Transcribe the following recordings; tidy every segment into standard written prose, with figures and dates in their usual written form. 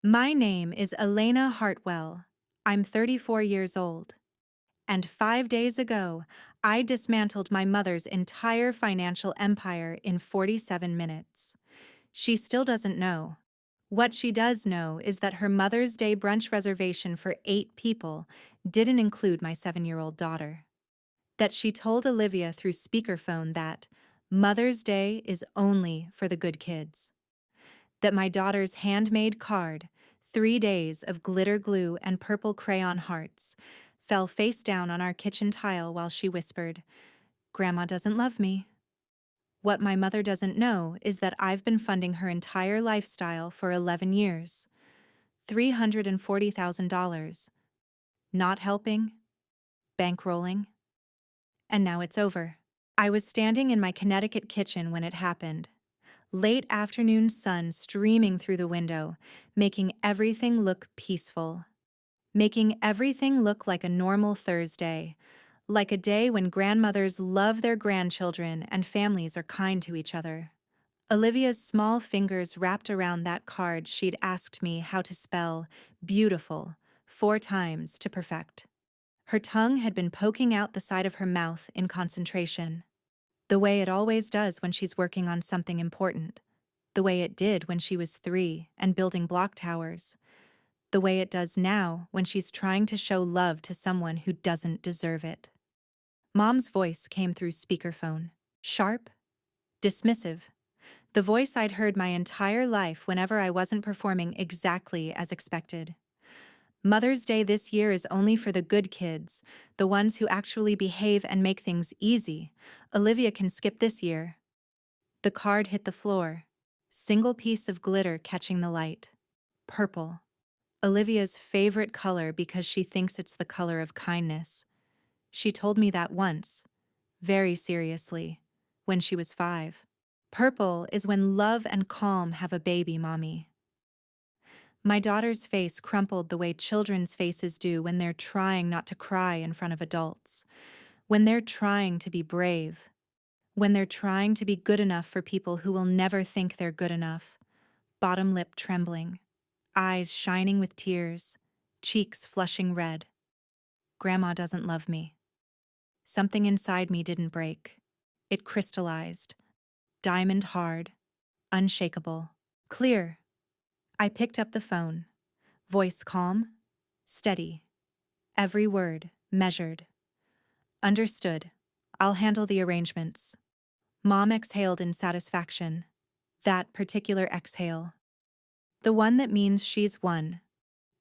My name is Elena Hartwell. I'm 34 years old. And 5 days ago, I dismantled my mother's entire financial empire in 47 minutes. She still doesn't know. What she does know is that her Mother's Day brunch reservation for 8 people didn't include my 7-year-old daughter. That she told Olivia through speakerphone that Mother's Day is only for the good kids. That my daughter's handmade card, 3 days of glitter glue and purple crayon hearts, fell face down on our kitchen tile while she whispered, "Grandma doesn't love me." What my mother doesn't know is that I've been funding her entire lifestyle for 11 years. $340,000. Not helping, bankrolling, and now it's over. I was standing in my Connecticut kitchen when it happened. Late afternoon sun streaming through the window, making everything look peaceful. Making everything look like a normal Thursday, like a day when grandmothers love their grandchildren and families are kind to each other. Olivia's small fingers wrapped around that card she'd asked me how to spell beautiful 4 times to perfect. Her tongue had been poking out the side of her mouth in concentration. The way it always does when she's working on something important. The way it did when she was 3 and building block towers. The way it does now when she's trying to show love to someone who doesn't deserve it. Mom's voice came through speakerphone. Sharp, dismissive. The voice I'd heard my entire life whenever I wasn't performing exactly as expected. Mother's Day this year is only for the good kids, the ones who actually behave and make things easy. Olivia can skip this year. The card hit the floor. Single piece of glitter catching the light. Purple. Olivia's favorite color because she thinks it's the color of kindness. She told me that once, very seriously, when she was 5. Purple is when love and calm have a baby, Mommy. My daughter's face crumpled the way children's faces do when they're trying not to cry in front of adults, when they're trying to be brave, when they're trying to be good enough for people who will never think they're good enough. Bottom lip trembling, eyes shining with tears, cheeks flushing red. Grandma doesn't love me. Something inside me didn't break. It crystallized, diamond hard, unshakable, clear. I picked up the phone, voice calm, steady, every word measured. Understood. I'll handle the arrangements. Mom exhaled in satisfaction. That particular exhale. The one that means she's won.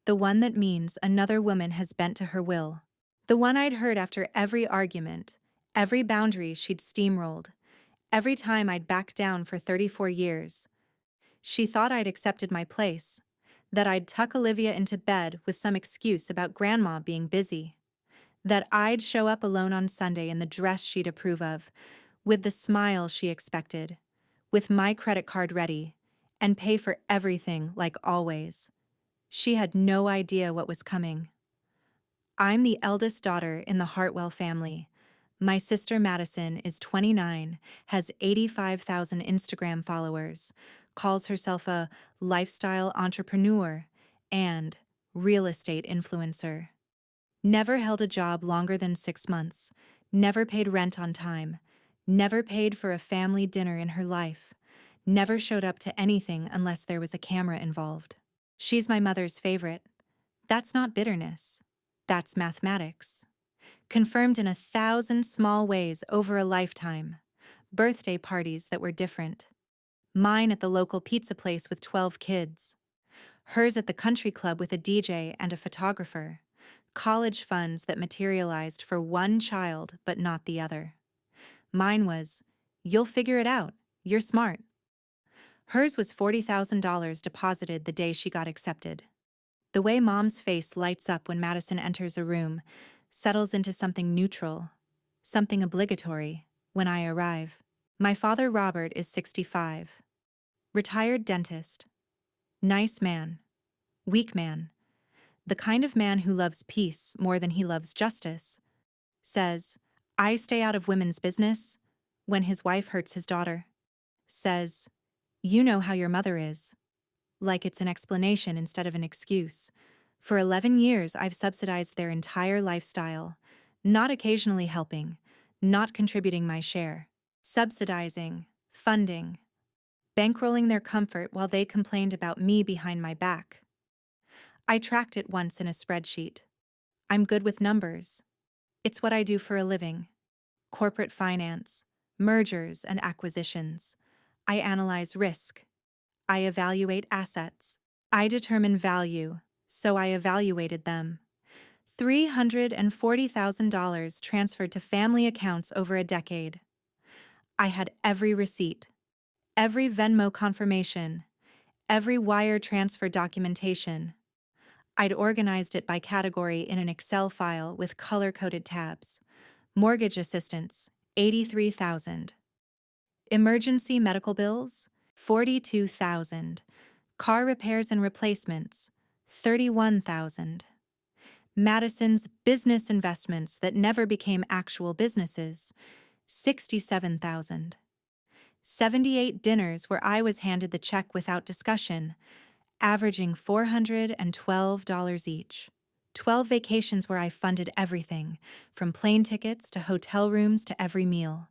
The one that means another woman has bent to her will. The one I'd heard after every argument, every boundary she'd steamrolled, every time I'd backed down for 34 years. She thought I'd accepted my place, that I'd tuck Olivia into bed with some excuse about Grandma being busy, that I'd show up alone on Sunday in the dress she'd approve of, with the smile she expected, with my credit card ready, and pay for everything like always. She had no idea what was coming. I'm the eldest daughter in the Hartwell family. My sister Madison is 29, has 85,000 Instagram followers, calls herself a lifestyle entrepreneur and real estate influencer. Never held a job longer than 6 months, never paid rent on time, never paid for a family dinner in her life, never showed up to anything unless there was a camera involved. She's my mother's favorite. That's not bitterness. That's mathematics. Confirmed in 1,000 small ways over a lifetime. Birthday parties that were different. Mine at the local pizza place with 12 kids. Hers at the country club with a DJ and a photographer. College funds that materialized for one child but not the other. Mine was, "You'll figure it out. You're smart." Hers was $40,000 deposited the day she got accepted. The way Mom's face lights up when Madison enters a room settles into something neutral, something obligatory, when I arrive. My father Robert is 65. Retired dentist. Nice man. Weak man. The kind of man who loves peace more than he loves justice. Says, "I stay out of women's business," when his wife hurts his daughter. Says, "You know how your mother is." like it's an explanation instead of an excuse. For 11 years, I've subsidized their entire lifestyle, not occasionally helping, not contributing my share, subsidizing, funding, bankrolling their comfort while they complained about me behind my back. I tracked it once in a spreadsheet. I'm good with numbers. It's what I do for a living. Corporate finance, mergers and acquisitions. I analyze risk. I evaluate assets. I determine value, so I evaluated them. $340,000 transferred to family accounts over a decade. I had every receipt, every Venmo confirmation, every wire transfer documentation. I'd organized it by category in an Excel file with color-coded tabs. Mortgage assistance, $83,000. Emergency medical bills, $42,000. Car repairs and replacements, $31,000. Madison's business investments that never became actual businesses, $67,000. 78 dinners where I was handed the check without discussion, averaging $412 each. 12 vacations where I funded everything, from plane tickets to hotel rooms to every meal.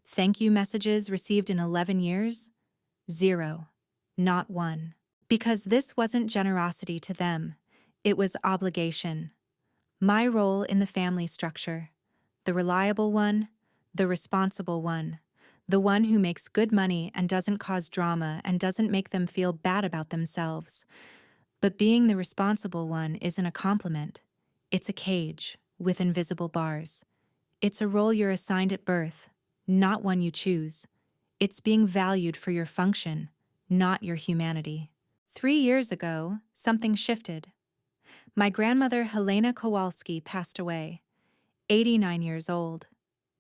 Thank you messages received in 11 years? 0. Not one. Because this wasn't generosity to them. It was obligation. My role in the family structure. The reliable one, the responsible one, the one who makes good money and doesn't cause drama and doesn't make them feel bad about themselves. But being the responsible one isn't a compliment. It's a cage with invisible bars. It's a role you're assigned at birth, not one you choose. It's being valued for your function, not your humanity. 3 years ago, something shifted. My grandmother Helena Kowalski passed away, 89 years old.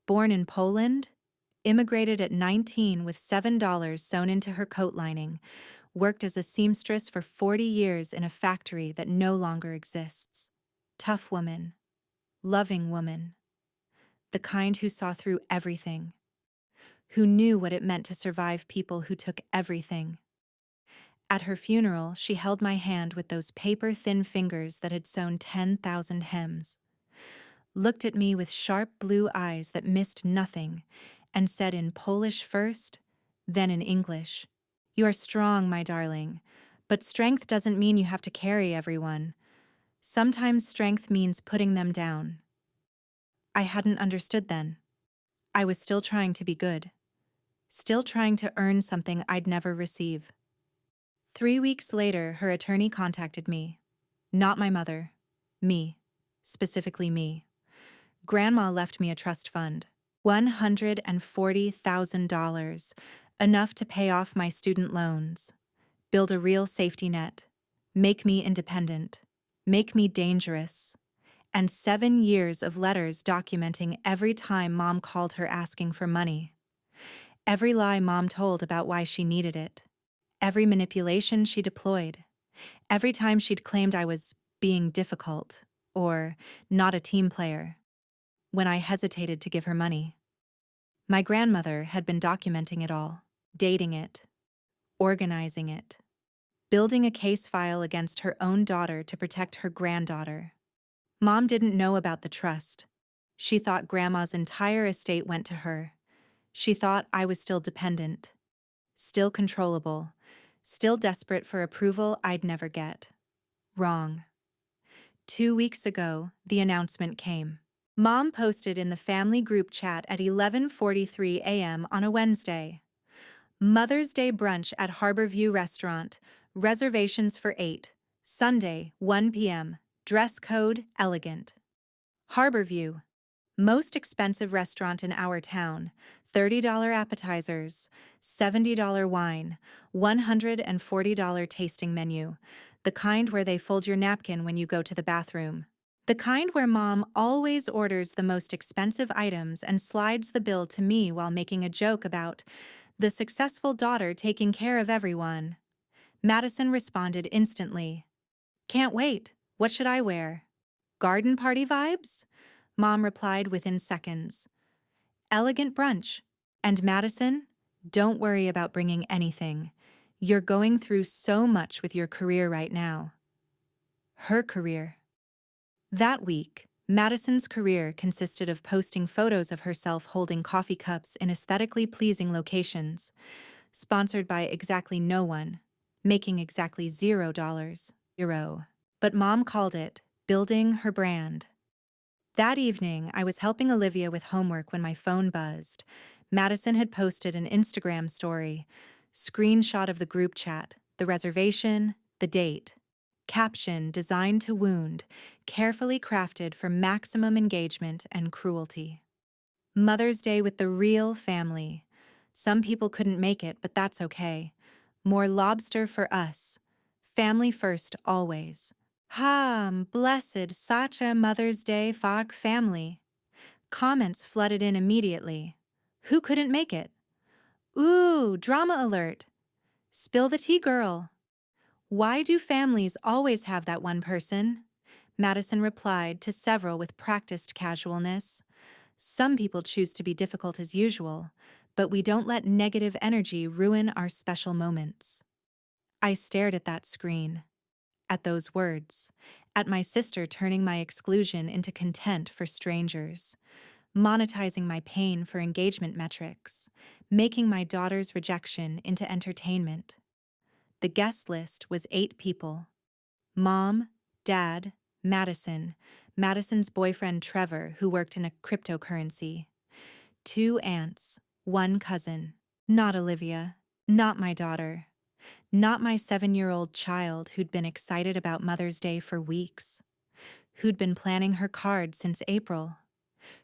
Born in Poland, immigrated at 19 with $7 sewn into her coat lining, worked as a seamstress for 40 years in a factory that no longer exists. Tough woman, loving woman, the kind who saw through everything, who knew what it meant to survive people who took everything. At her funeral, she held my hand with those paper-thin fingers that had sewn 10,000 hems, looked at me with sharp blue eyes that missed nothing, and said in Polish first, then in English, "You are strong, my darling, but strength doesn't mean you have to carry everyone. Sometimes strength means putting them down." I hadn't understood then. I was still trying to be good, still trying to earn something I'd never receive. 3 weeks later, her attorney contacted me. Not my mother. Me. Specifically me. Grandma left me a trust fund. $140,000. Enough to pay off my student loans. Build a real safety net. Make me independent. Make me dangerous. And 7 years of letters documenting every time Mom called her asking for money. Every lie Mom told about why she needed it. Every manipulation she deployed. Every time she'd claimed I was being difficult or not a team player when I hesitated to give her money. My grandmother had been documenting it all, dating it, organizing it, building a case file against her own daughter to protect her granddaughter. Mom didn't know about the trust. She thought Grandma's entire estate went to her. She thought I was still dependent, still controllable, still desperate for approval I'd never get. Wrong. 2 weeks ago, the announcement came. Mom posted in the family group chat at 11:43 a.m. on a Wednesday. Mother's Day brunch at Harborview Restaurant. Reservations for 8. Sunday, 1 p.m. Dress code, elegant. Harborview. Most expensive restaurant in our town. $30 appetizers, $70 wine, $140 tasting menu. The kind where they fold your napkin when you go to the bathroom. The kind where Mom always orders the most expensive items and slides the bill to me while making a joke about the successful daughter taking care of everyone. Madison responded instantly. "Can't wait. What should I wear? Garden party vibes?" Mom replied within seconds. "Elegant brunch. And Madison, don't worry about bringing anything. You're going through so much with your career right now. Her career. That week, Madison's career consisted of posting photos of herself holding coffee cups in aesthetically pleasing locations, sponsored by exactly no one, making exactly $0. But Mom called it building her brand. That evening, I was helping Olivia with homework when my phone buzzed. Madison had posted an Instagram story, screenshot of the group chat, the reservation, the date. Caption designed to wound, carefully crafted for maximum engagement and cruelty. Mother's Day with the real family. Some people couldn't make it, but that's okay. More lobster for us. Family first always. Blessed such a Mother's Day fog family. Comments flooded in immediately. Who couldn't make it? Ooh, drama alert. Spill the tea, girl. Why do families always have that one person? Madison replied to several with practiced casualness. Some people choose to be difficult as usual, but we don't let negative energy ruin our special moments. I stared at that screen, at those words, at my sister turning my exclusion into content for strangers, monetizing my pain for engagement metrics, making my daughter's rejection into entertainment. The guest list was 8 people. Mom, Dad, Madison, Madison's boyfriend Trevor, who worked in a cryptocurrency, 2 aunts, 1 cousin, not Olivia, not my daughter, not my 7-year-old child who'd been excited about Mother's Day for weeks, who'd been planning her card since April,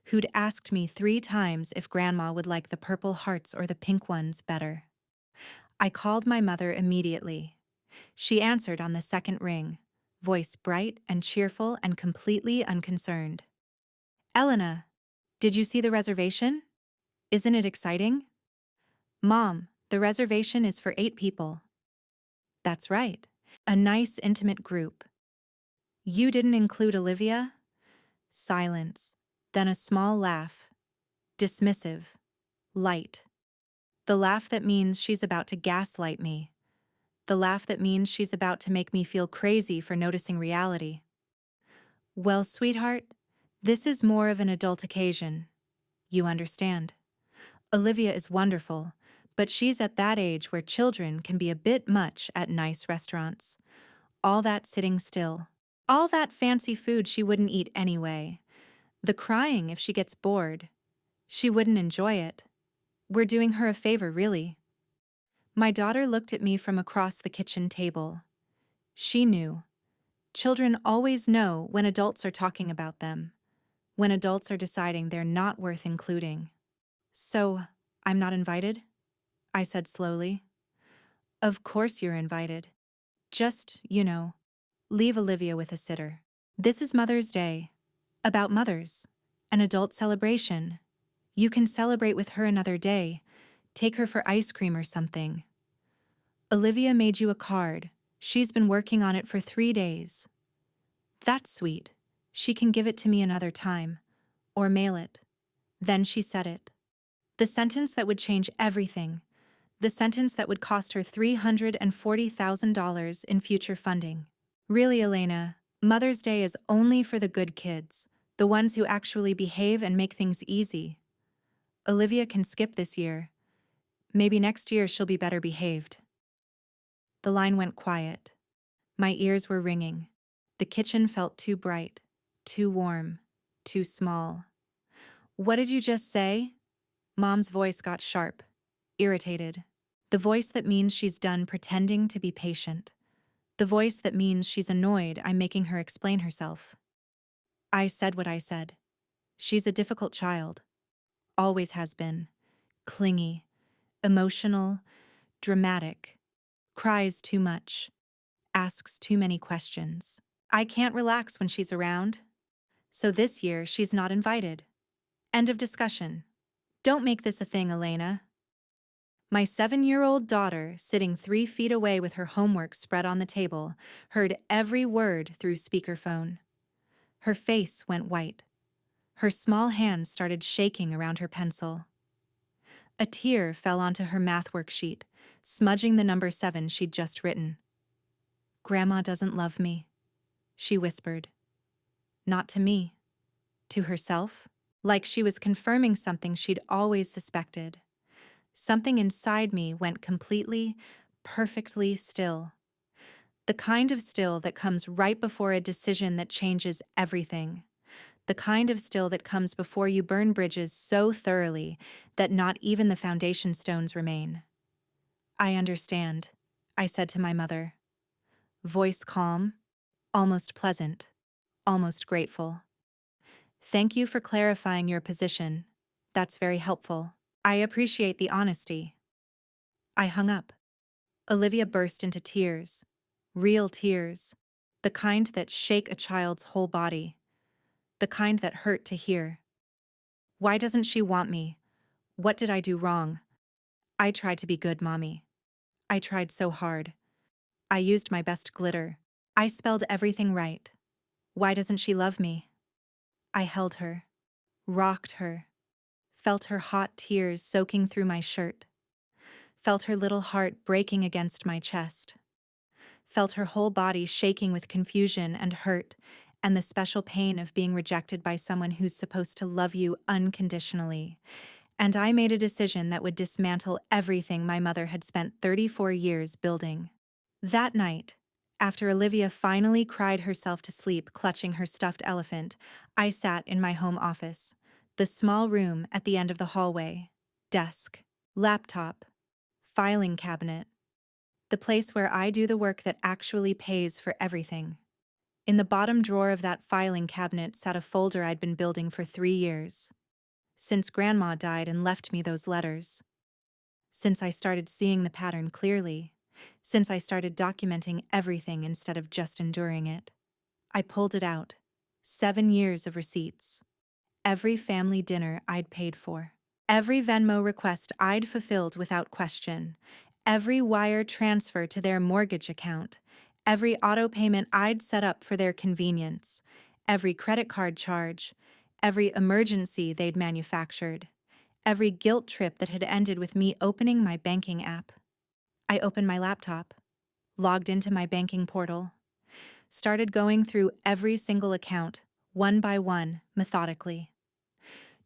who'd asked me 3 times if Grandma would like the purple hearts or the pink ones better. I called my mother immediately. She answered on the second ring, voice bright and cheerful and completely unconcerned. Elena, did you see the reservation? Isn't it exciting? Mom, the reservation is for 8 people. That's right. A nice, intimate group. You didn't include Olivia? Silence. Then a small laugh. Dismissive. Light. The laugh that means she's about to gaslight me. The laugh that means she's about to make me feel crazy for noticing reality. Well, sweetheart, this is more of an adult occasion. You understand. Olivia is wonderful, but she's at that age where children can be a bit much at nice restaurants. All that sitting still. All that fancy food she wouldn't eat anyway. The crying if she gets bored. She wouldn't enjoy it. We're doing her a favor, really. My daughter looked at me from across the kitchen table. She knew. Children always know when adults are talking about them, when adults are deciding they're not worth including. So, I'm not invited? I said slowly. Of course you're invited. Just, leave Olivia with a sitter. This is Mother's Day. About mothers. An adult celebration. You can celebrate with her another day. Take her for ice cream or something. Olivia made you a card. She's been working on it for 3 days. That's sweet. She can give it to me another time. Or mail it. Then she said it. The sentence that would change everything. The sentence that would cost her $340,000 in future funding. Really, Elena, Mother's Day is only for the good kids, the ones who actually behave and make things easy. Olivia can skip this year. Maybe next year she'll be better behaved. The line went quiet. My ears were ringing. The kitchen felt too bright, too warm, too small. What did you just say? Mom's voice got sharp, irritated. The voice that means she's done pretending to be patient. The voice that means she's annoyed I'm making her explain herself. I said what I said. She's a difficult child. Always has been. Clingy, emotional, dramatic, cries too much, asks too many questions. I can't relax when she's around. So this year she's not invited. End of discussion. Don't make this a thing, Elena. My 7-year-old daughter, sitting 3 feet away with her homework spread on the table, heard every word through speakerphone. Her face went white. Her small hands started shaking around her pencil. A tear fell onto her math worksheet, smudging the number 7 she'd just written. "Grandma doesn't love me," she whispered. Not to me. To herself? Like she was confirming something she'd always suspected. Something inside me went completely, perfectly still. The kind of still that comes right before a decision that changes everything. The kind of still that comes before you burn bridges so thoroughly that not even the foundation stones remain. "I understand," I said to my mother. Voice calm, almost pleasant, almost grateful. "Thank you for clarifying your position. That's very helpful. I appreciate the honesty." I hung up. Olivia burst into tears. Real tears. The kind that shake a child's whole body. The kind that hurt to hear. "Why doesn't she want me? What did I do wrong? I tried to be good, Mommy. I tried so hard. I used my best glitter. I spelled everything right. Why doesn't she love me?" I held her, rocked her, felt her hot tears soaking through my shirt, felt her little heart breaking against my chest, felt her whole body shaking with confusion and hurt and the special pain of being rejected by someone who's supposed to love you unconditionally. And I made a decision that would dismantle everything my mother had spent 34 years building. That night, after Olivia finally cried herself to sleep clutching her stuffed elephant, I sat in my home office, the small room at the end of the hallway, desk, laptop, filing cabinet, the place where I do the work that actually pays for everything. In the bottom drawer of that filing cabinet sat a folder I'd been building for 3 years. Since Grandma died and left me those letters. Since I started seeing the pattern clearly. Since I started documenting everything instead of just enduring it. I pulled it out. 7 years of receipts. Every family dinner I'd paid for. Every Venmo request I'd fulfilled without question. Every wire transfer to their mortgage account. Every auto payment I'd set up for their convenience. Every credit card charge. Every emergency they'd manufactured. Every guilt trip that had ended with me opening my banking app. I opened my laptop, logged into my banking portal, started going through every single account, one by one, methodically.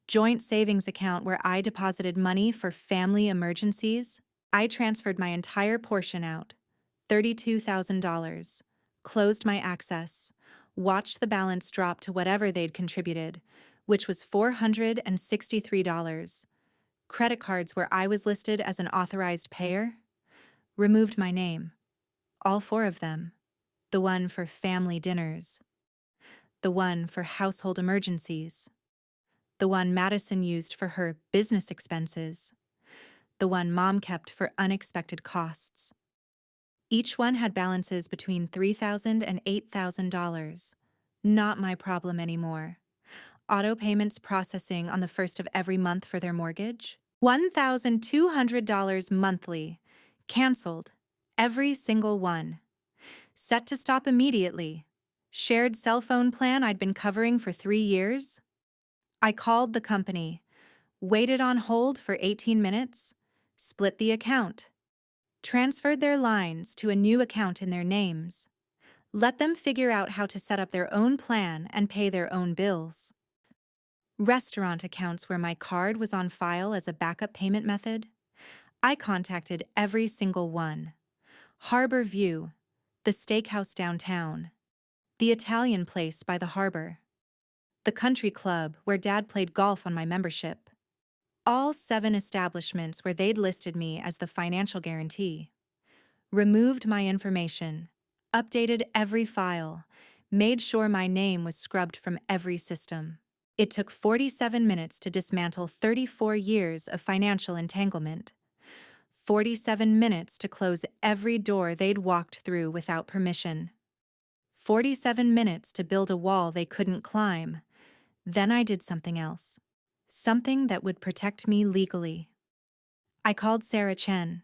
Joint savings account where I deposited money for family emergencies, I transferred my entire portion out, $32,000, closed my access, watched the balance drop to whatever they'd contributed, which was $463. Credit cards where I was listed as an authorized payer, removed my name. All 4 of them. The one for family dinners. The one for household emergencies. The one Madison used for her business expenses. The one Mom kept for unexpected costs. Each one had balances between $3,000 and $8,000. Not my problem anymore. Auto payments processing on the first of every month for their mortgage. $1,200 monthly. Canceled. Every single one. Set to stop immediately. Shared cell phone plan I'd been covering for 3 years. I called the company. Waited on hold for 18 minutes. Split the account. Transferred their lines to a new account in their names. Let them figure out how to set up their own plan and pay their own bills. Restaurant accounts where my card was on file as a backup payment method. I contacted every single one. Harbor View, the steakhouse downtown, the Italian place by the harbor, the country club where Dad played golf on my membership. All 7 establishments where they'd listed me as the financial guarantee. Removed my information, updated every file, made sure my name was scrubbed from every system. It took 47 minutes to dismantle 34 years of financial entanglement. 47 minutes to close every door they'd walked through without permission. 47 minutes to build a wall they couldn't climb. Then I did something else. Something that would protect me legally. I called Sarah Chen,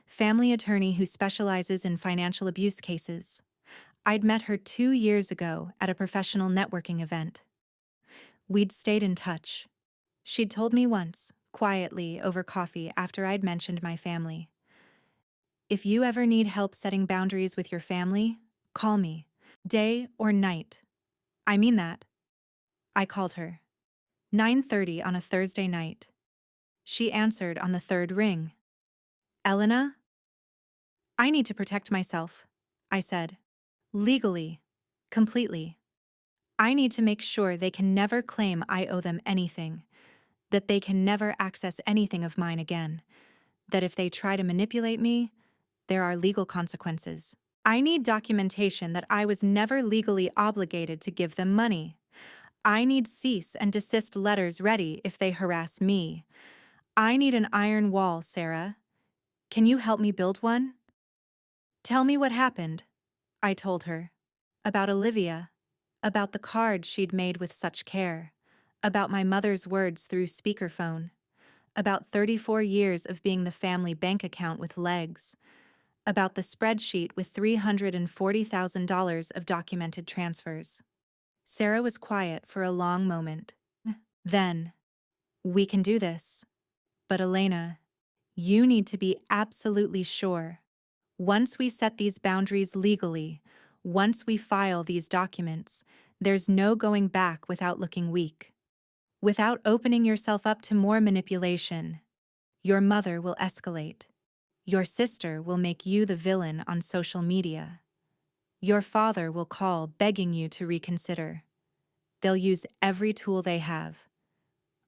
family attorney who specializes in financial abuse cases. I'd met her 2 years ago at a professional networking event. We'd stayed in touch. She'd told me once, quietly over coffee after I'd mentioned my family. If you ever need help setting boundaries with your family, call me. Day or night. I mean that. I called her. 9:30 on a Thursday night. She answered on the third ring. Elena? I need to protect myself, I said. Legally. Completely. I need to make sure they can never claim I owe them anything, that they can never access anything of mine again, that if they try to manipulate me, there are legal consequences. I need documentation that I was never legally obligated to give them money. I need cease and desist letters ready if they harass me. I need an iron wall, Sarah. Can you help me build one? Tell me what happened, I told her. About Olivia. About the card she'd made with such care. About my mother's words through speakerphone. About 34 years of being the family bank account with legs. About the spreadsheet with $340,000 of documented transfers. Sarah was quiet for a long moment. Then, we can do this. But Elena, you need to be absolutely sure. Once we set these boundaries legally, once we file these documents, there's no going back without looking weak. Without opening yourself up to more manipulation. Your mother will escalate. Your sister will make you the villain on social media. Your father will call begging you to reconsider. They'll use every tool they have.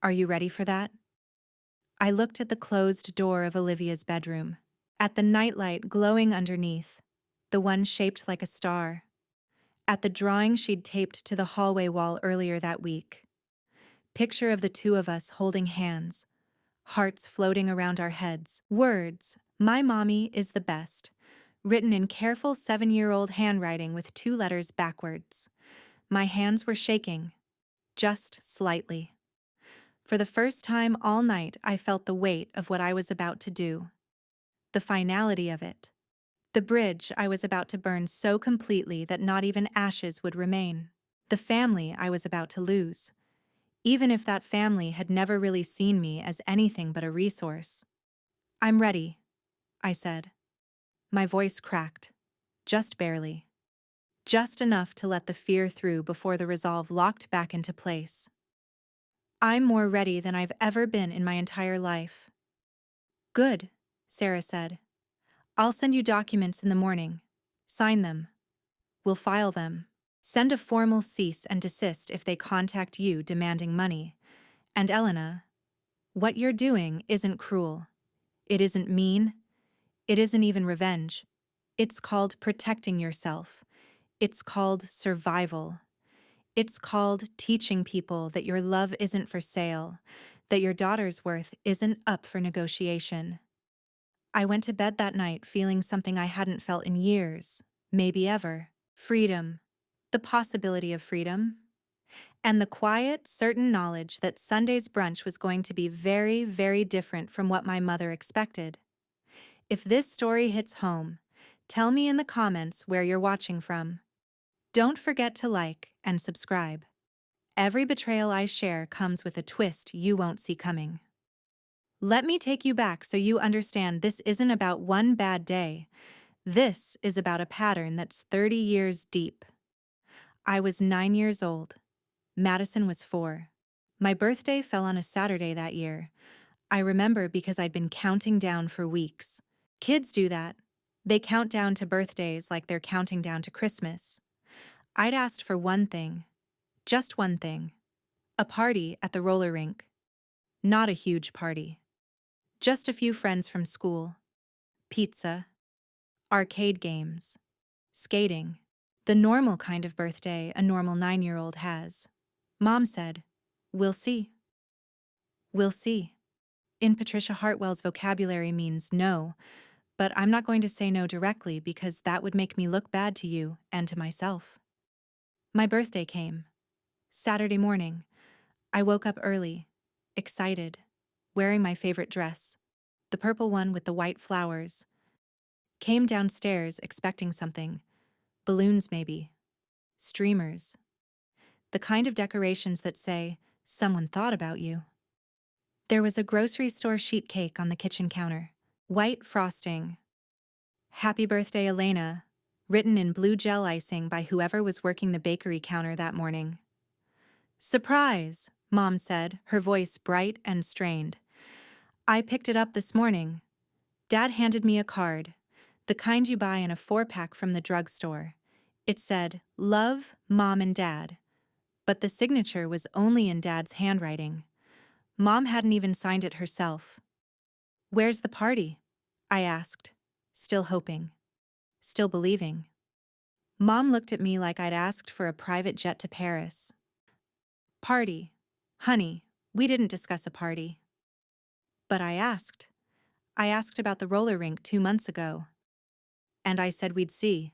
Are you ready for that? I looked at the closed door of Olivia's bedroom, at the nightlight glowing underneath, the one shaped like a star, at the drawing she'd taped to the hallway wall earlier that week. Picture of the two of us holding hands, hearts floating around our heads. Words, "My mommy is the best," written in careful 7-year-old handwriting with 2 letters backwards. My hands were shaking, just slightly. For the first time all night, I felt the weight of what I was about to do. The finality of it. The bridge I was about to burn so completely that not even ashes would remain. The family I was about to lose. Even if that family had never really seen me as anything but a resource. I'm ready, I said. My voice cracked. Just barely. Just enough to let the fear through before the resolve locked back into place. I'm more ready than I've ever been in my entire life. Good, Sarah said. I'll send you documents in the morning. Sign them. We'll file them. Send a formal cease and desist if they contact you demanding money. And Elena, what you're doing isn't cruel. It isn't mean. It isn't even revenge. It's called protecting yourself. It's called survival. It's called teaching people that your love isn't for sale, that your daughter's worth isn't up for negotiation. I went to bed that night feeling something I hadn't felt in years, maybe ever. Freedom. The possibility of freedom. And the quiet, certain knowledge that Sunday's brunch was going to be very, very different from what my mother expected. If this story hits home, tell me in the comments where you're watching from. Don't forget to like and subscribe. Every betrayal I share comes with a twist you won't see coming. Let me take you back so you understand this isn't about one bad day. This is about a pattern that's 30 years deep. I was 9 years old. Madison was 4. My birthday fell on a Saturday that year. I remember because I'd been counting down for weeks. Kids do that. They count down to birthdays like they're counting down to Christmas. I'd asked for one thing. Just one thing. A party at the roller rink. Not a huge party. Just a few friends from school. Pizza. Arcade games. Skating. The normal kind of birthday a normal 9-year-old has. Mom said, "We'll see." We'll see. In Patricia Hartwell's vocabulary means no, but I'm not going to say no directly because that would make me look bad to you and to myself. My birthday came. Saturday morning. I woke up early, excited, wearing my favorite dress, the purple one with the white flowers. Came downstairs expecting something. Balloons maybe. Streamers. The kind of decorations that say, "Someone thought about you." There was a grocery store sheet cake on the kitchen counter. White frosting. "Happy birthday, Elena," written in blue gel icing by whoever was working the bakery counter that morning. "Surprise," Mom said, her voice bright and strained. "I picked it up this morning." Dad handed me a card, the kind you buy in a 4-pack from the drugstore. It said, "Love, Mom and Dad," but the signature was only in Dad's handwriting. Mom hadn't even signed it herself. "Where's the party?" I asked, still hoping, still believing. Mom looked at me like I'd asked for a private jet to Paris. "Party? Honey, we didn't discuss a party." "But I asked. I asked about the roller rink 2 months ago. And I said we'd see.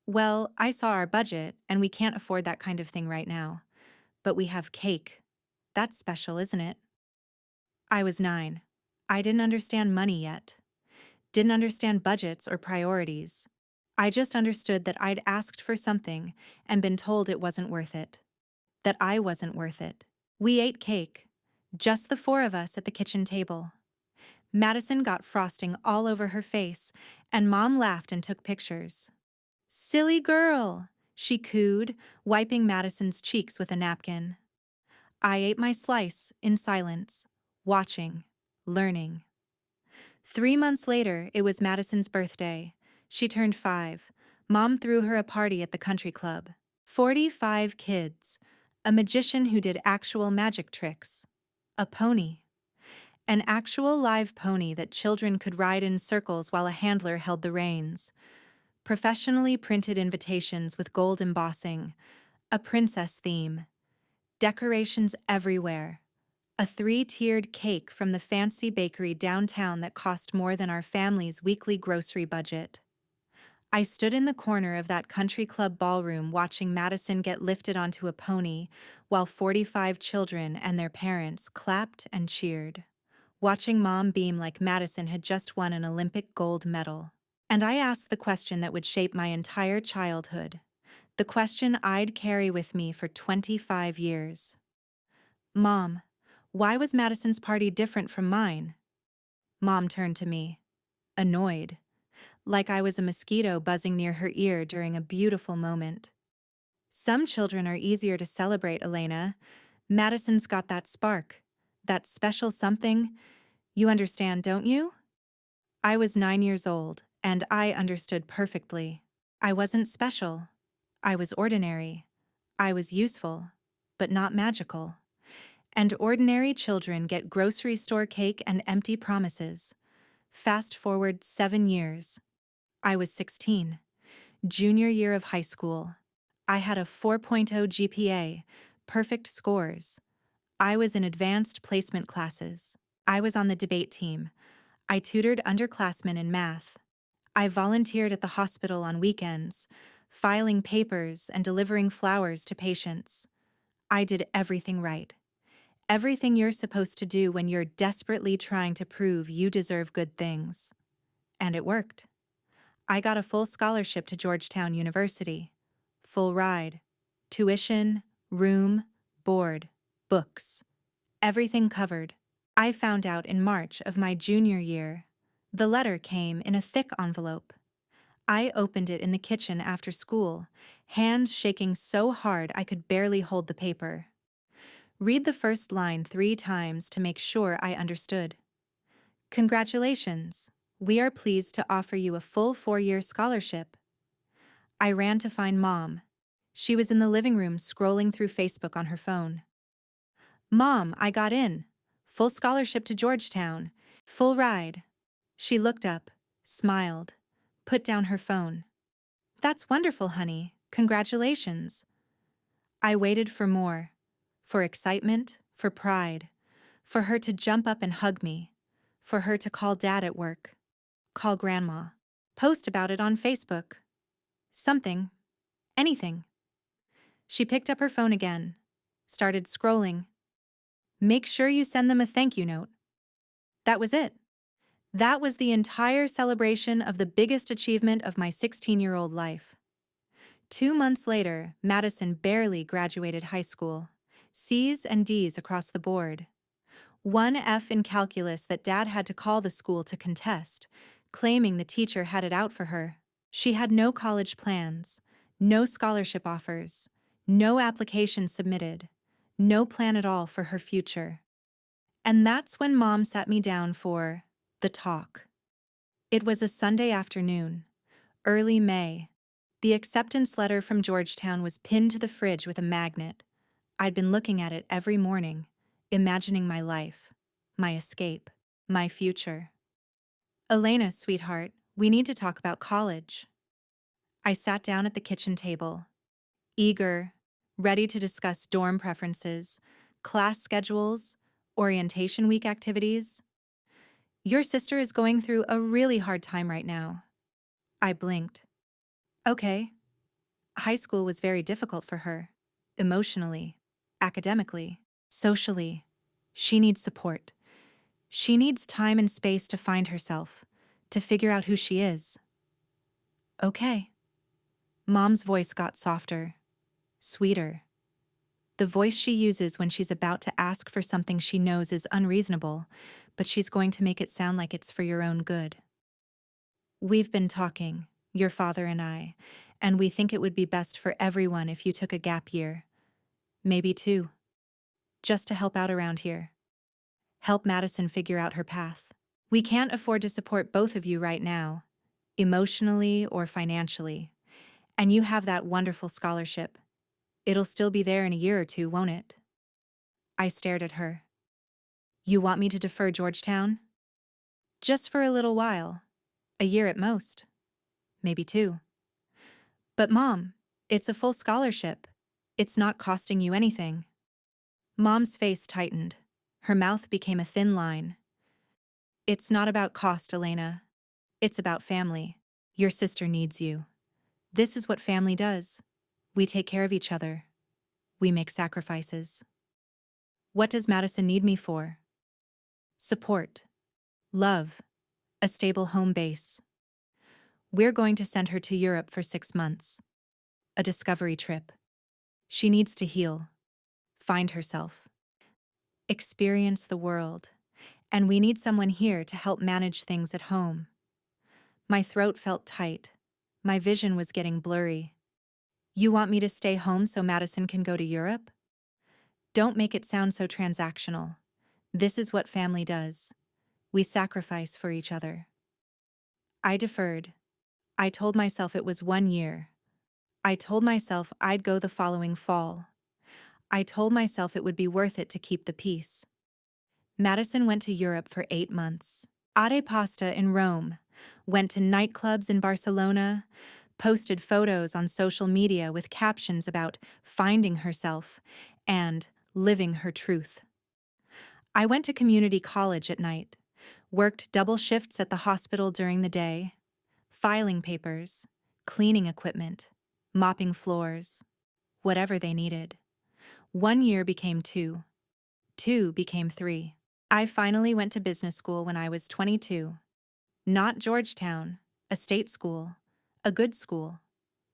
Well, I saw our budget, and we can't afford that kind of thing right now. But we have cake. That's special, isn't it?" I was 9. I didn't understand money yet. Didn't understand budgets or priorities. I just understood that I'd asked for something and been told it wasn't worth it. That I wasn't worth it. We ate cake. Just the 4 of us at the kitchen table. Madison got frosting all over her face, and Mom laughed and took pictures. "Silly girl," she cooed, wiping Madison's cheeks with a napkin. I ate my slice in silence, watching, learning. 3 months later, it was Madison's birthday. She turned 5. Mom threw her a party at the country club. 45 kids. A magician who did actual magic tricks. A pony. An actual live pony that children could ride in circles while a handler held the reins. Professionally printed invitations with gold embossing. A princess theme. Decorations everywhere. A 3-tiered cake from the fancy bakery downtown that cost more than our family's weekly grocery budget. I stood in the corner of that country club ballroom watching Madison get lifted onto a pony while 45 children and their parents clapped and cheered. Watching Mom beam like Madison had just won an Olympic gold medal. And I asked the question that would shape my entire childhood. The question I'd carry with me for 25 years. "Mom, why was Madison's party different from mine?" Mom turned to me, annoyed, like I was a mosquito buzzing near her ear during a beautiful moment. "Some children are easier to celebrate, Elena. Madison's got that spark, that special something. You understand, don't you?" I was 9 years old, and I understood perfectly. I wasn't special. I was ordinary. I was useful, but not magical. And ordinary children get grocery store cake and empty promises. Fast forward 7 years. I was 16, junior year of high school. I had a 4.0 GPA, perfect scores. I was in advanced placement classes. I was on the debate team. I tutored underclassmen in math. I volunteered at the hospital on weekends, filing papers and delivering flowers to patients. I did everything right. Everything you're supposed to do when you're desperately trying to prove you deserve good things. And it worked. I got a full scholarship to Georgetown University. Full ride. Tuition, room, board, books. Everything covered. I found out in March of my junior year. The letter came in a thick envelope. I opened it in the kitchen after school, hands shaking so hard I could barely hold the paper. Read the first line 3 times to make sure I understood. "Congratulations. We are pleased to offer you a full 4-year scholarship." I ran to find Mom. She was in the living room scrolling through Facebook on her phone. "Mom, I got in. Full scholarship to Georgetown. Full ride." She looked up, smiled, put down her phone. "That's wonderful, honey. Congratulations." I waited for more. For excitement, for pride. For her to jump up and hug me. For her to call Dad at work. Call Grandma. Post about it on Facebook. Something. Anything. She picked up her phone again. Started scrolling. "Make sure you send them a thank you note." That was it. That was the entire celebration of the biggest achievement of my 16-year-old life. 2 months later, Madison barely graduated high school. C's and D's across the board. 1 F in calculus that Dad had to call the school to contest. claiming the teacher had it out for her. She had no college plans, no scholarship offers, no application submitted, no plan at all for her future. And that's when Mom sat me down for the talk. It was a Sunday afternoon, early May. The acceptance letter from Georgetown was pinned to the fridge with a magnet. I'd been looking at it every morning, imagining my life, my escape, my future. Elena, sweetheart, we need to talk about college. I sat down at the kitchen table, eager, ready to discuss dorm preferences, class schedules, orientation week activities. Your sister is going through a really hard time right now. I blinked. Okay. High school was very difficult for her. Emotionally, academically, socially. She needs support. She needs time and space to find herself, to figure out who she is. Okay. Mom's voice got softer, sweeter. The voice she uses when she's about to ask for something she knows is unreasonable, but she's going to make it sound like it's for your own good. We've been talking, your father and we think it would be best for everyone if you took a gap year. Maybe 2. Just to help out around here. Help Madison figure out her path. We can't afford to support both of you right now, emotionally or financially. And you have that wonderful scholarship. It'll still be there in a year or 2, won't it? I stared at her. You want me to defer Georgetown? Just for a little while. A year at most. Maybe 2. But Mom, it's a full scholarship. It's not costing you anything. Mom's face tightened. Her mouth became a thin line. It's not about cost, Elena. It's about family. Your sister needs you. This is what family does. We take care of each other. We make sacrifices. What does Madison need me for? Support. Love. A stable home base. We're going to send her to Europe for 6 months. A discovery trip. She needs to heal. Find herself. Experience the world. And we need someone here to help manage things at home. My throat felt tight. My vision was getting blurry. You want me to stay home so Madison can go to Europe? Don't make it sound so transactional. This is what family does. We sacrifice for each other. I deferred. I told myself it was 1 year. I told myself I'd go the following fall. I told myself it would be worth it to keep the peace. Madison went to Europe for 8 months. Ate pasta in Rome, went to nightclubs in Barcelona, posted photos on social media with captions about finding herself and living her truth. I went to community college at night, worked double shifts at the hospital during the day, filing papers, cleaning equipment, mopping floors, whatever they needed. 1 year became 2. 2 became 3. I finally went to business school when I was 22. Not Georgetown, a state school, a good school,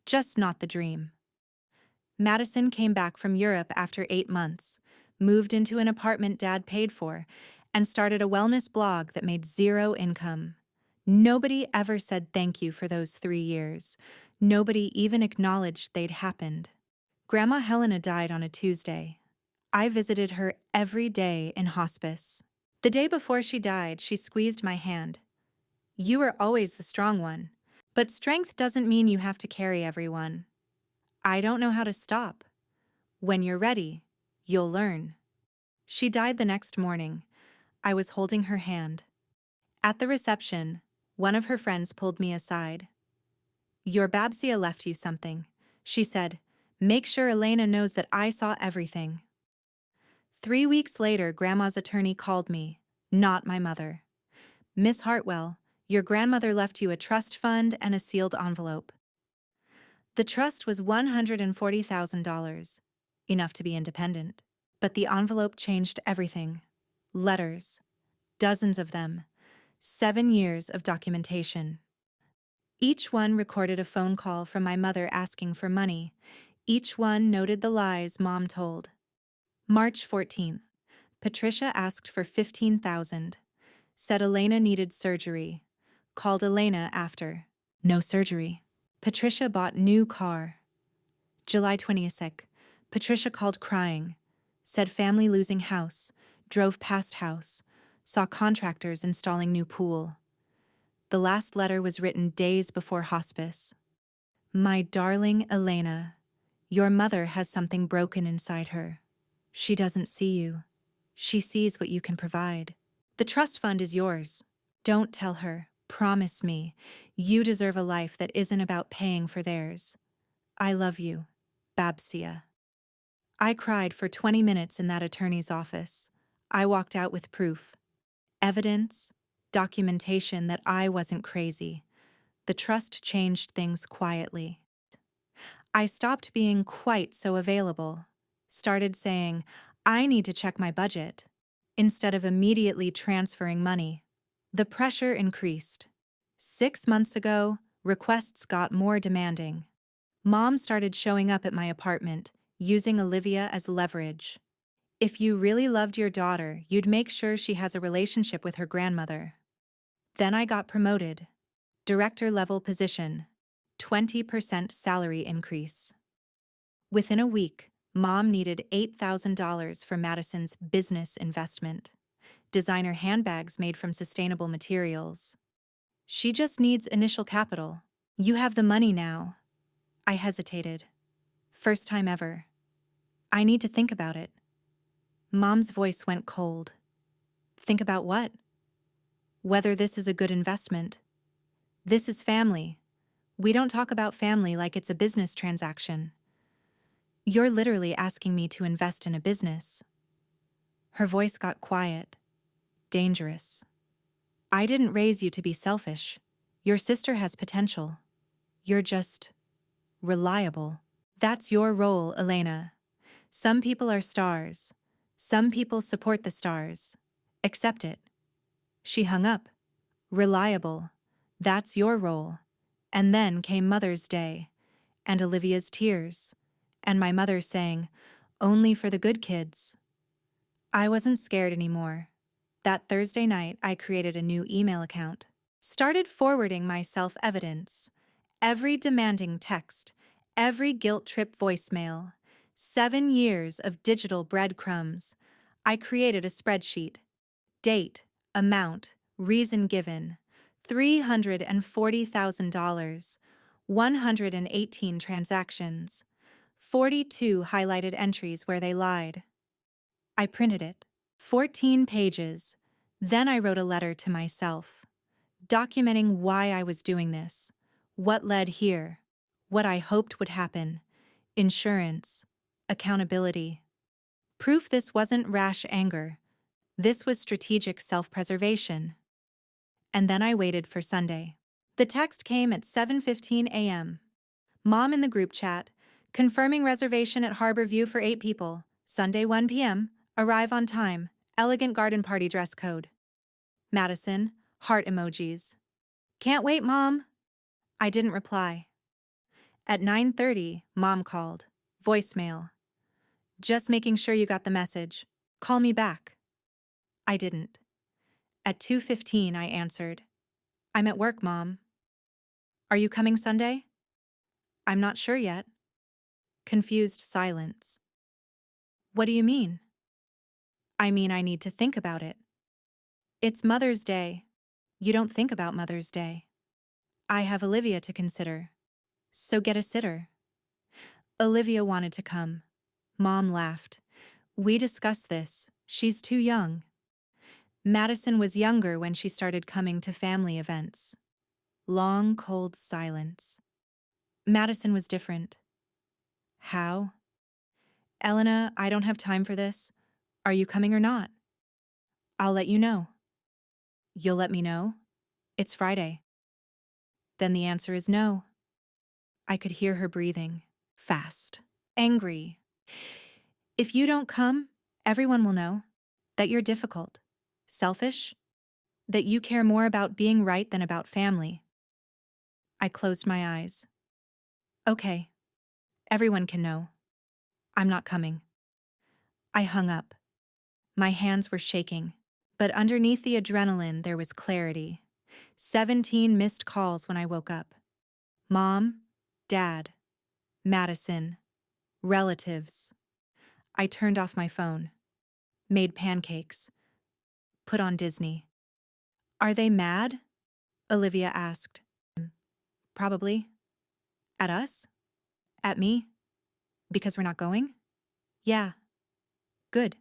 just not the dream. Madison came back from Europe after 8 months, moved into an apartment Dad paid for, and started a wellness blog that made 0 income. Nobody ever said thank you for those 3 years. Nobody even acknowledged they'd happened. Grandma Helena died on a Tuesday. I visited her every day in hospice. The day before she died, she squeezed my hand. You are always the strong one, but strength doesn't mean you have to carry everyone. I don't know how to stop. When you're ready, you'll learn. She died the next morning. I was holding her hand. At the reception, one of her friends pulled me aside. Your Babsia left you something, she said. Make sure Elena knows that I saw everything. 3 weeks later, Grandma's attorney called me, not my mother. Miss Hartwell, your grandmother left you a trust fund and a sealed envelope. The trust was $140,000, enough to be independent. But the envelope changed everything. Letters, dozens of them, 7 years of documentation. Each one recorded a phone call from my mother asking for money. Each one noted the lies Mom told. March 14th, Patricia asked for $15,000, said Elena needed surgery, Called Elena after. No surgery. Patricia bought new car. July 22nd. Patricia called crying. Said family losing house. Drove past house. Saw contractors installing new pool. The last letter was written days before hospice. My darling Elena, your mother has something broken inside her. She doesn't see you. She sees what you can provide. The trust fund is yours. Don't tell her. Promise me. You deserve a life that isn't about paying for theirs. I love you, Babsia. I cried for 20 minutes in that attorney's office. I walked out with proof. Evidence, documentation that I wasn't crazy. The trust changed things quietly. I stopped being quite so available. Started saying, I need to check my budget, instead of immediately transferring money. The pressure increased. 6 months ago, requests got more demanding. Mom started showing up at my apartment, using Olivia as leverage. If you really loved your daughter, you'd make sure she has a relationship with her grandmother. Then I got promoted. Director-level position. 20% salary increase. Within a week, Mom needed $8,000 for Madison's business investment. Designer handbags made from sustainable materials. She just needs initial capital. You have the money now. I hesitated. First time ever. I need to think about it. Mom's voice went cold. Think about what? Whether this is a good investment. This is family. We don't talk about family like it's a business transaction. You're literally asking me to invest in a business. Her voice got quiet. Dangerous. I didn't raise you to be selfish. Your sister has potential. You're just reliable. That's your role, Elena. Some people are stars. Some people support the stars. Accept it. She hung up. Reliable. That's your role. And then came Mother's Day, and Olivia's tears, and my mother saying, only for the good kids. I wasn't scared anymore. That Thursday night, I created a new email account. Started forwarding my self-evidence. Every demanding text, every guilt-trip voicemail, 7 years of digital breadcrumbs. I created a spreadsheet. Date, amount, reason given, $340,000, 118 transactions, 42 highlighted entries where they lied. I printed it, 14 pages. Then I wrote a letter to myself, documenting why I was doing this, what led here, what I hoped would happen, insurance, accountability. Proof this wasn't rash anger. This was strategic self-preservation. And then I waited for Sunday. The text came at 7:15 a.m. Mom in the group chat, confirming reservation at Harbor View for 8 people, Sunday 1 p.m., arrive on time, elegant garden party dress code. Madison, heart emojis. Can't wait, Mom. I didn't reply. At 9:30, Mom called. Voicemail. Just making sure you got the message. Call me back. I didn't. At 2:15, I answered. I'm at work, Mom. Are you coming Sunday? I'm not sure yet. Confused silence. What do you mean? I mean, I need to think about it. It's Mother's Day. You don't think about Mother's Day. I have Olivia to consider. So get a sitter. Olivia wanted to come. Mom laughed. We discussed this. She's too young. Madison was younger when she started coming to family events. Long, cold silence. Madison was different. How? Elena, I don't have time for this. Are you coming or not? I'll let you know. You'll let me know? It's Friday. Then the answer is no. I could hear her breathing. Fast. Angry. If you don't come, everyone will know that you're difficult, selfish, that you care more about being right than about family. I closed my eyes. Okay. Everyone can know. I'm not coming. I hung up. My hands were shaking, but underneath the adrenaline there was clarity. 17 missed calls when I woke up. Mom, Dad, Madison, relatives. I turned off my phone, made pancakes, put on Disney. Are they mad? Olivia asked. Probably. At us? At me? Because we're not going? Yeah. Good.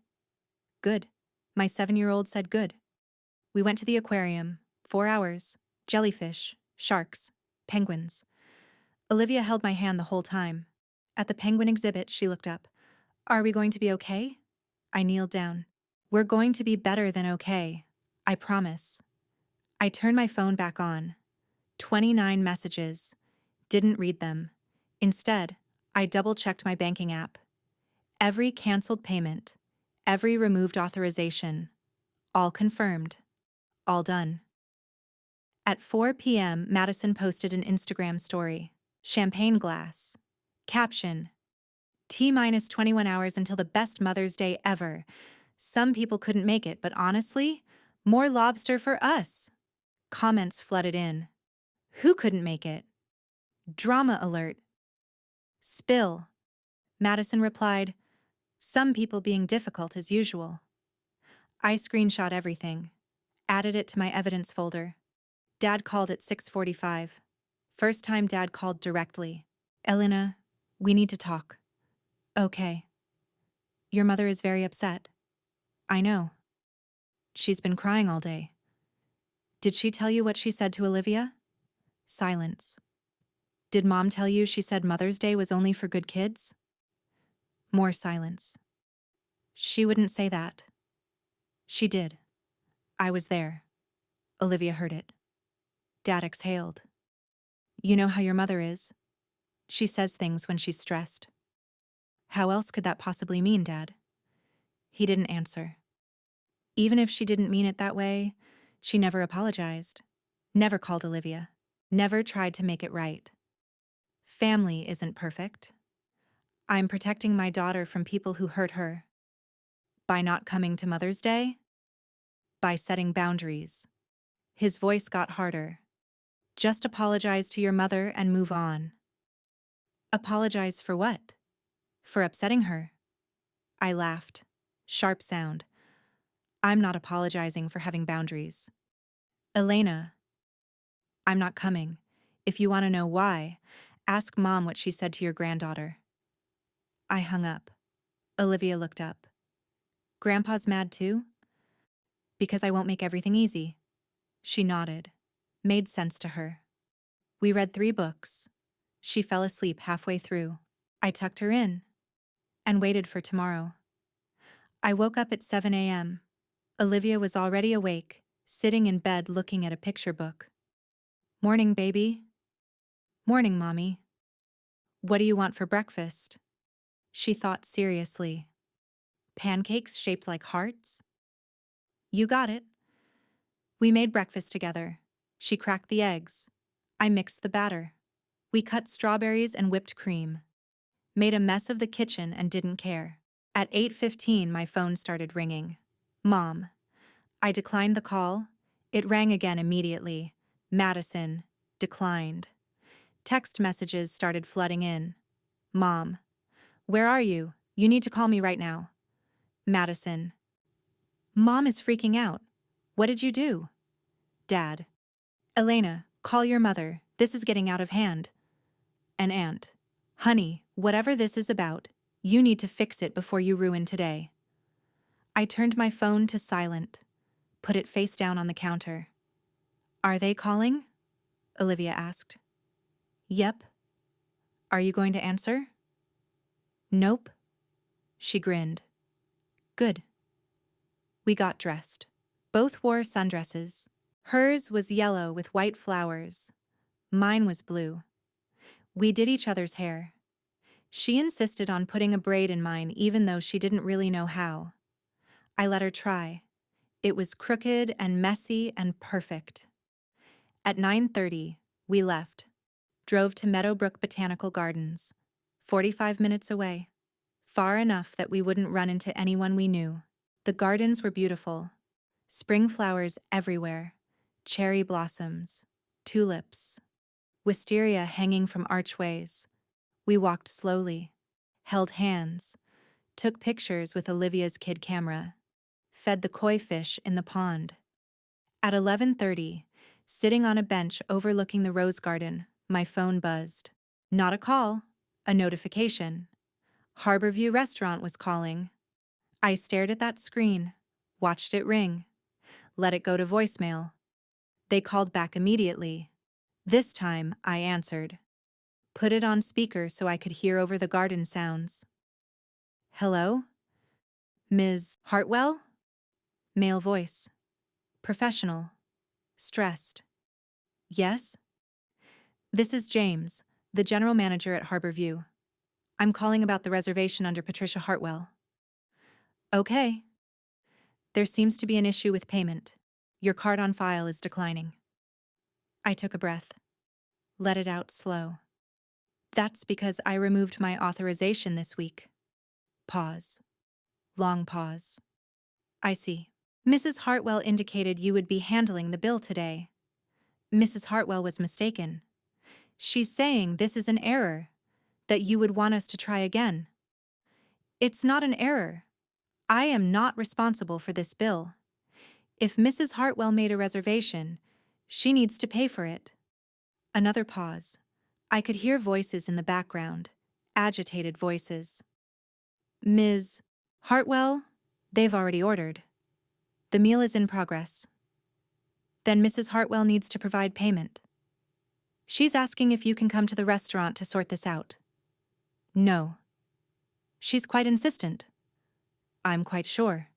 Good. My 7-year-old said good. We went to the aquarium. 4 hours. Jellyfish. Sharks. Penguins. Olivia held my hand the whole time. At the penguin exhibit, she looked up. Are we going to be okay? I kneeled down. We're going to be better than okay. I promise. I turned my phone back on. 29 messages. Didn't read them. Instead, I double-checked my banking app. Every canceled payment. Every removed authorization. All confirmed. All done. At 4 p.m., Madison posted an Instagram story. Champagne glass. Caption. T-minus 21 hours until the best Mother's Day ever. Some people couldn't make it, but honestly, more lobster for us. Comments flooded in. Who couldn't make it? Drama alert. Spill. Madison replied, some people being difficult as usual. I screenshot everything. Added it to my evidence folder. Dad called at 6:45. First time Dad called directly. Elena, we need to talk. Okay. Your mother is very upset. I know. She's been crying all day. Did she tell you what she said to Olivia? Silence. Did Mom tell you she said Mother's Day was only for good kids? More silence. She wouldn't say that. She did. I was there. Olivia heard it. Dad exhaled. You know how your mother is. She says things when she's stressed. How else could that possibly mean, Dad? He didn't answer. Even if she didn't mean it that way, she never apologized. Never called Olivia. Never tried to make it right. Family isn't perfect. I'm protecting my daughter from people who hurt her. By not coming to Mother's Day? By setting boundaries. His voice got harder. Just apologize to your mother and move on. Apologize for what? For upsetting her? I laughed. Sharp sound. I'm not apologizing for having boundaries. Elena. I'm not coming. If you want to know why, ask Mom what she said to your granddaughter. I hung up. Olivia looked up. Grandpa's mad too? Because I won't make everything easy. She nodded. Made sense to her. We read 3 books. She fell asleep halfway through. I tucked her in and waited for tomorrow. I woke up at 7 a.m. Olivia was already awake, sitting in bed looking at a picture book. Morning, baby. Morning, Mommy. What do you want for breakfast? She thought seriously. Pancakes shaped like hearts? You got it. We made breakfast together. She cracked the eggs. I mixed the batter. We cut strawberries and whipped cream. Made a mess of the kitchen and didn't care. At 8:15, my phone started ringing. Mom. I declined the call. It rang again immediately. Madison. Declined. Text messages started flooding in. Mom. Where are you? You need to call me right now. Madison. Mom is freaking out. What did you do? Dad. Elena, call your mother. This is getting out of hand. An aunt. Honey, whatever this is about, you need to fix it before you ruin today. I turned my phone to silent, put it face down on the counter. Are they calling? Olivia asked. Yep. Are you going to answer? Nope. She grinned. Good. We got dressed. Both wore sundresses. Hers was yellow with white flowers. Mine was blue. We did each other's hair. She insisted on putting a braid in mine even though she didn't really know how. I let her try. It was crooked and messy and perfect. At 9:30, we left. Drove to Meadowbrook Botanical Gardens, 45 minutes away. Far enough that we wouldn't run into anyone we knew. The gardens were beautiful. Spring flowers everywhere. cherry blossoms, tulips, wisteria hanging from archways. We walked slowly, held hands, took pictures with Olivia's kid camera, fed the koi fish in the pond. At 11:30, sitting on a bench overlooking the rose garden, my phone buzzed. Not a call, a notification. Harborview Restaurant was calling. I stared at that screen, watched it ring, let it go to voicemail. They called back immediately. This time, I answered. Put it on speaker so I could hear over the garden sounds. Hello? Ms. Hartwell? Male voice. Professional. Stressed. Yes? This is James, the general manager at Harborview. I'm calling about the reservation under Patricia Hartwell. Okay. There seems to be an issue with payment. Your card on file is declining. I took a breath. Let it out slow. That's because I removed my authorization this week. Pause. Long pause. I see. Mrs. Hartwell indicated you would be handling the bill today. Mrs. Hartwell was mistaken. She's saying this is an error, that you would want us to try again. It's not an error. I am not responsible for this bill. If Mrs. Hartwell made a reservation, she needs to pay for it. Another pause. I could hear voices in the background, agitated voices. Ms. Hartwell, they've already ordered. The meal is in progress. Then Mrs. Hartwell needs to provide payment. She's asking if you can come to the restaurant to sort this out. No. She's quite insistent. I'm quite sure.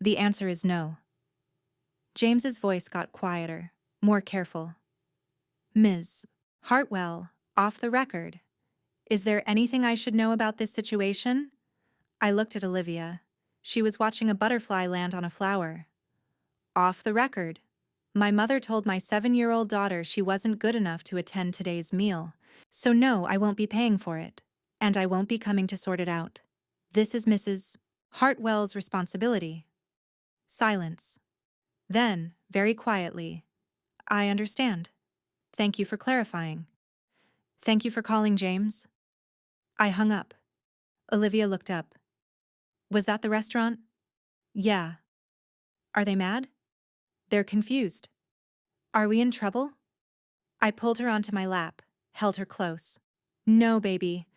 The answer is no. James's voice got quieter, more careful. Ms. Hartwell, off the record. Is there anything I should know about this situation? I looked at Olivia. She was watching a butterfly land on a flower. Off the record. My mother told my 7-year-old daughter she wasn't good enough to attend today's meal, so no, I won't be paying for it. And I won't be coming to sort it out. This is Mrs. Hartwell's responsibility. Silence. Then, very quietly, I understand. Thank you for clarifying. Thank you for calling, James. I hung up. Olivia looked up. Was that the restaurant? Yeah. Are they mad? They're confused. Are we in trouble? I pulled her onto my lap, held her close. No, baby.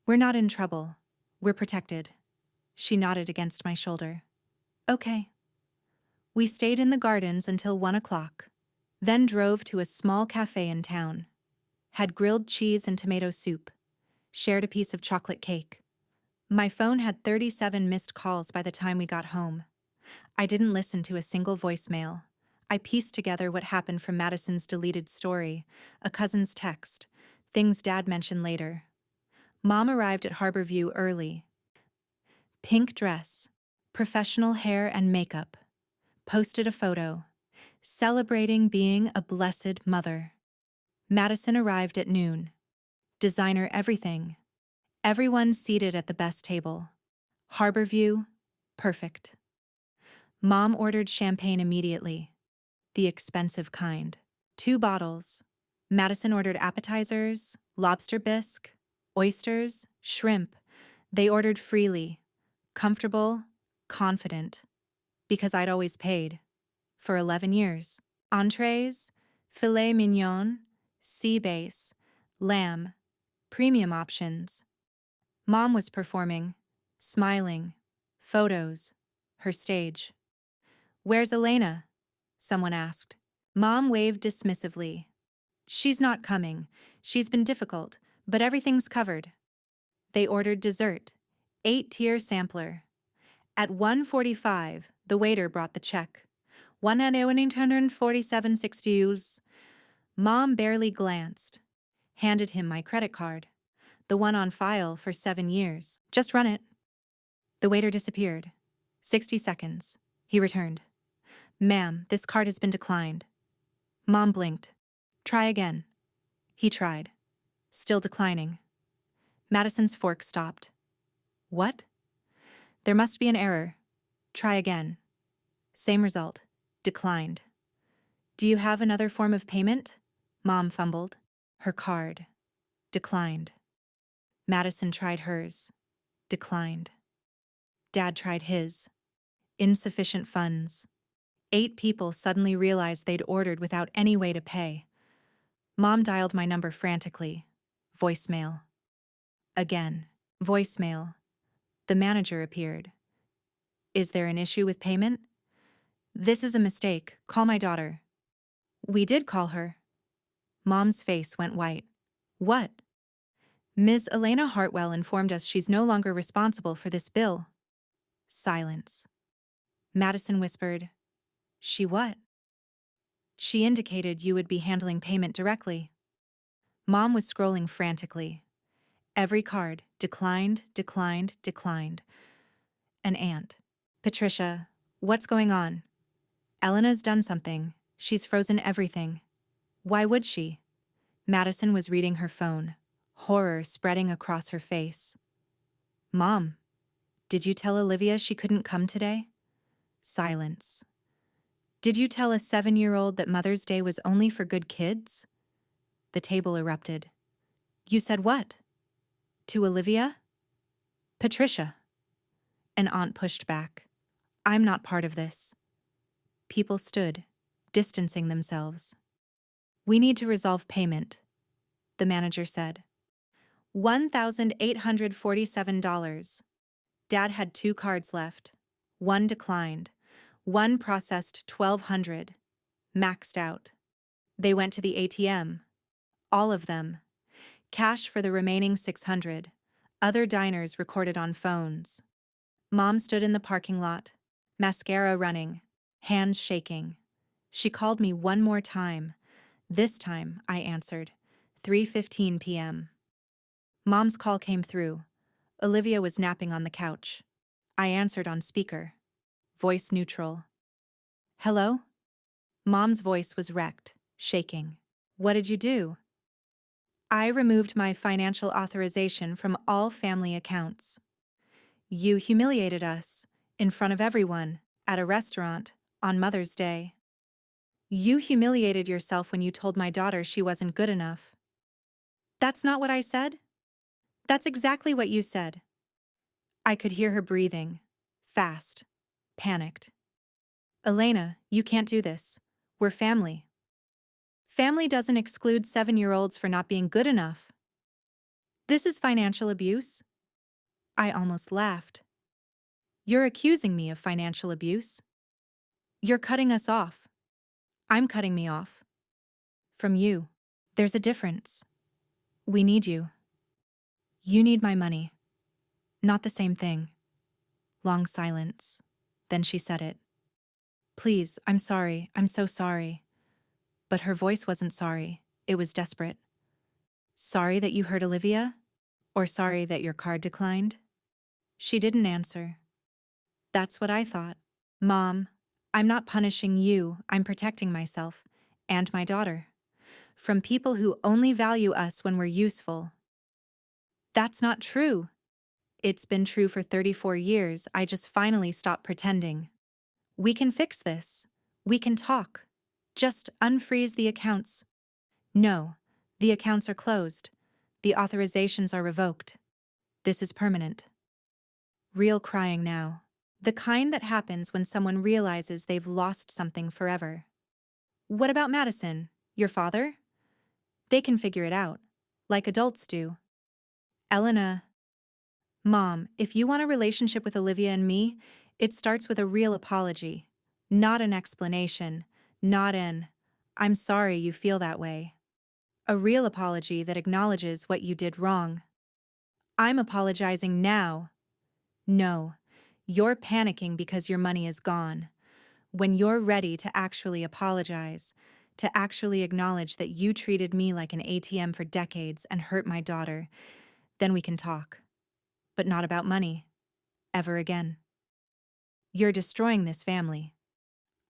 We're not in trouble. We're protected. She nodded against my shoulder. Okay. We stayed in the gardens until 1 o'clock, then drove to a small cafe in town. Had grilled cheese and tomato soup. Shared a piece of chocolate cake. My phone had 37 missed calls by the time we got home. I didn't listen to a single voicemail. I pieced together what happened from Madison's deleted story, a cousin's text, things Dad mentioned later. Mom arrived at Harborview early. Pink dress, professional hair and makeup. Posted a photo, celebrating being a blessed mother. Madison arrived at noon. Designer everything. Everyone seated at the best table. Harborview, perfect. Mom ordered champagne immediately. The expensive kind. 2 bottles. Madison ordered appetizers, lobster bisque, oysters, shrimp. They ordered freely. Comfortable, confident. Because I'd always paid. For 11 years. Entrees, filet mignon, sea bass, lamb, premium options. Mom was performing, smiling, photos, her stage. Where's Elena? Someone asked. Mom waved dismissively. She's not coming. She's been difficult, but everything's covered. They ordered dessert, 8-tier sampler. At 1:45, the waiter brought the check. 147.60 euros. Mom barely glanced. Handed him my credit card. The one on file for 7 years. Just run it. The waiter disappeared. 60 seconds. He returned. Ma'am, this card has been declined. Mom blinked. Try again. He tried. Still declining. Madison's fork stopped. What? There must be an error. Try again. Same result. Declined. Do you have another form of payment? Mom fumbled. Her card. Declined. Madison tried hers. Declined. Dad tried his. Insufficient funds. 8 people suddenly realized they'd ordered without any way to pay. Mom dialed my number frantically. Voicemail. Again. Voicemail. The manager appeared. Is there an issue with payment? This is a mistake. Call my daughter. We did call her. Mom's face went white. What? Ms. Elena Hartwell informed us she's no longer responsible for this bill. Silence. Madison whispered, She what? She indicated you would be handling payment directly. Mom was scrolling frantically. Every card, declined, declined, declined. An aunt. Patricia, what's going on? Elena's done something. She's frozen everything. Why would she? Madison was reading her phone, horror spreading across her face. Mom, did you tell Olivia she couldn't come today? Silence. Did you tell a 7-year-old that Mother's Day was only for good kids? The table erupted. You said what? To Olivia? Patricia. An aunt pushed back. I'm not part of this. People stood, distancing themselves. We need to resolve payment, the manager said. $1,847. Dad had 2 cards left. One declined. One processed $1,200. Maxed out. They went to the ATM. All of them. Cash for the remaining $600. Other diners recorded on phones. Mom stood in the parking lot, mascara running, hands shaking. She called me one more time. This time, I answered. 3:15 p.m. Mom's call came through. Olivia was napping on the couch. I answered on speaker. Voice neutral. Hello? Mom's voice was wrecked, shaking. What did you do? I removed my financial authorization from all family accounts. You humiliated us, in front of everyone, at a restaurant, on Mother's Day. You humiliated yourself when you told my daughter she wasn't good enough. That's not what I said? That's exactly what you said. I could hear her breathing. Fast. Panicked. Elena, you can't do this. We're family. Family doesn't exclude 7-year-olds for not being good enough. This is financial abuse? I almost laughed. You're accusing me of financial abuse? You're cutting us off. I'm cutting me off. From you. There's a difference. We need you. You need my money. Not the same thing. Long silence. Then she said it. Please, I'm sorry. I'm so sorry. But her voice wasn't sorry. It was desperate. Sorry that you hurt Olivia? Or sorry that your card declined? She didn't answer. That's what I thought. Mom, I'm not punishing you. I'm protecting myself. And my daughter. From people who only value us when we're useful. That's not true. It's been true for 34 years. I just finally stopped pretending. We can fix this. We can talk. Just unfreeze the accounts. No, the accounts are closed. The authorizations are revoked. This is permanent. Real crying now. The kind that happens when someone realizes they've lost something forever. What about Madison, your father? They can figure it out, like adults do. Elena. Mom, if you want a relationship with Olivia and me, it starts with a real apology. Not an explanation. Not an, I'm sorry you feel that way. A real apology that acknowledges what you did wrong. I'm apologizing now. No, you're panicking because your money is gone. When you're ready to actually apologize, to actually acknowledge that you treated me like an ATM for decades and hurt my daughter, then we can talk. But not about money. Ever again. You're destroying this family.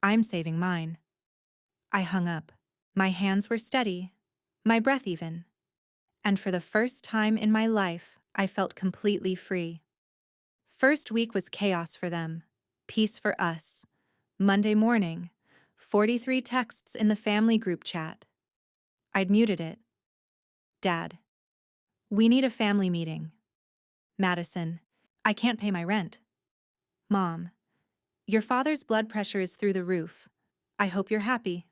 I'm saving mine. I hung up. My hands were steady, my breath even. And for the first time in my life, I felt completely free. First week was chaos for them, peace for us. Monday morning, 43 texts in the family group chat. I'd muted it. Dad, we need a family meeting. Madison, I can't pay my rent. Mom, your father's blood pressure is through the roof. I hope you're happy.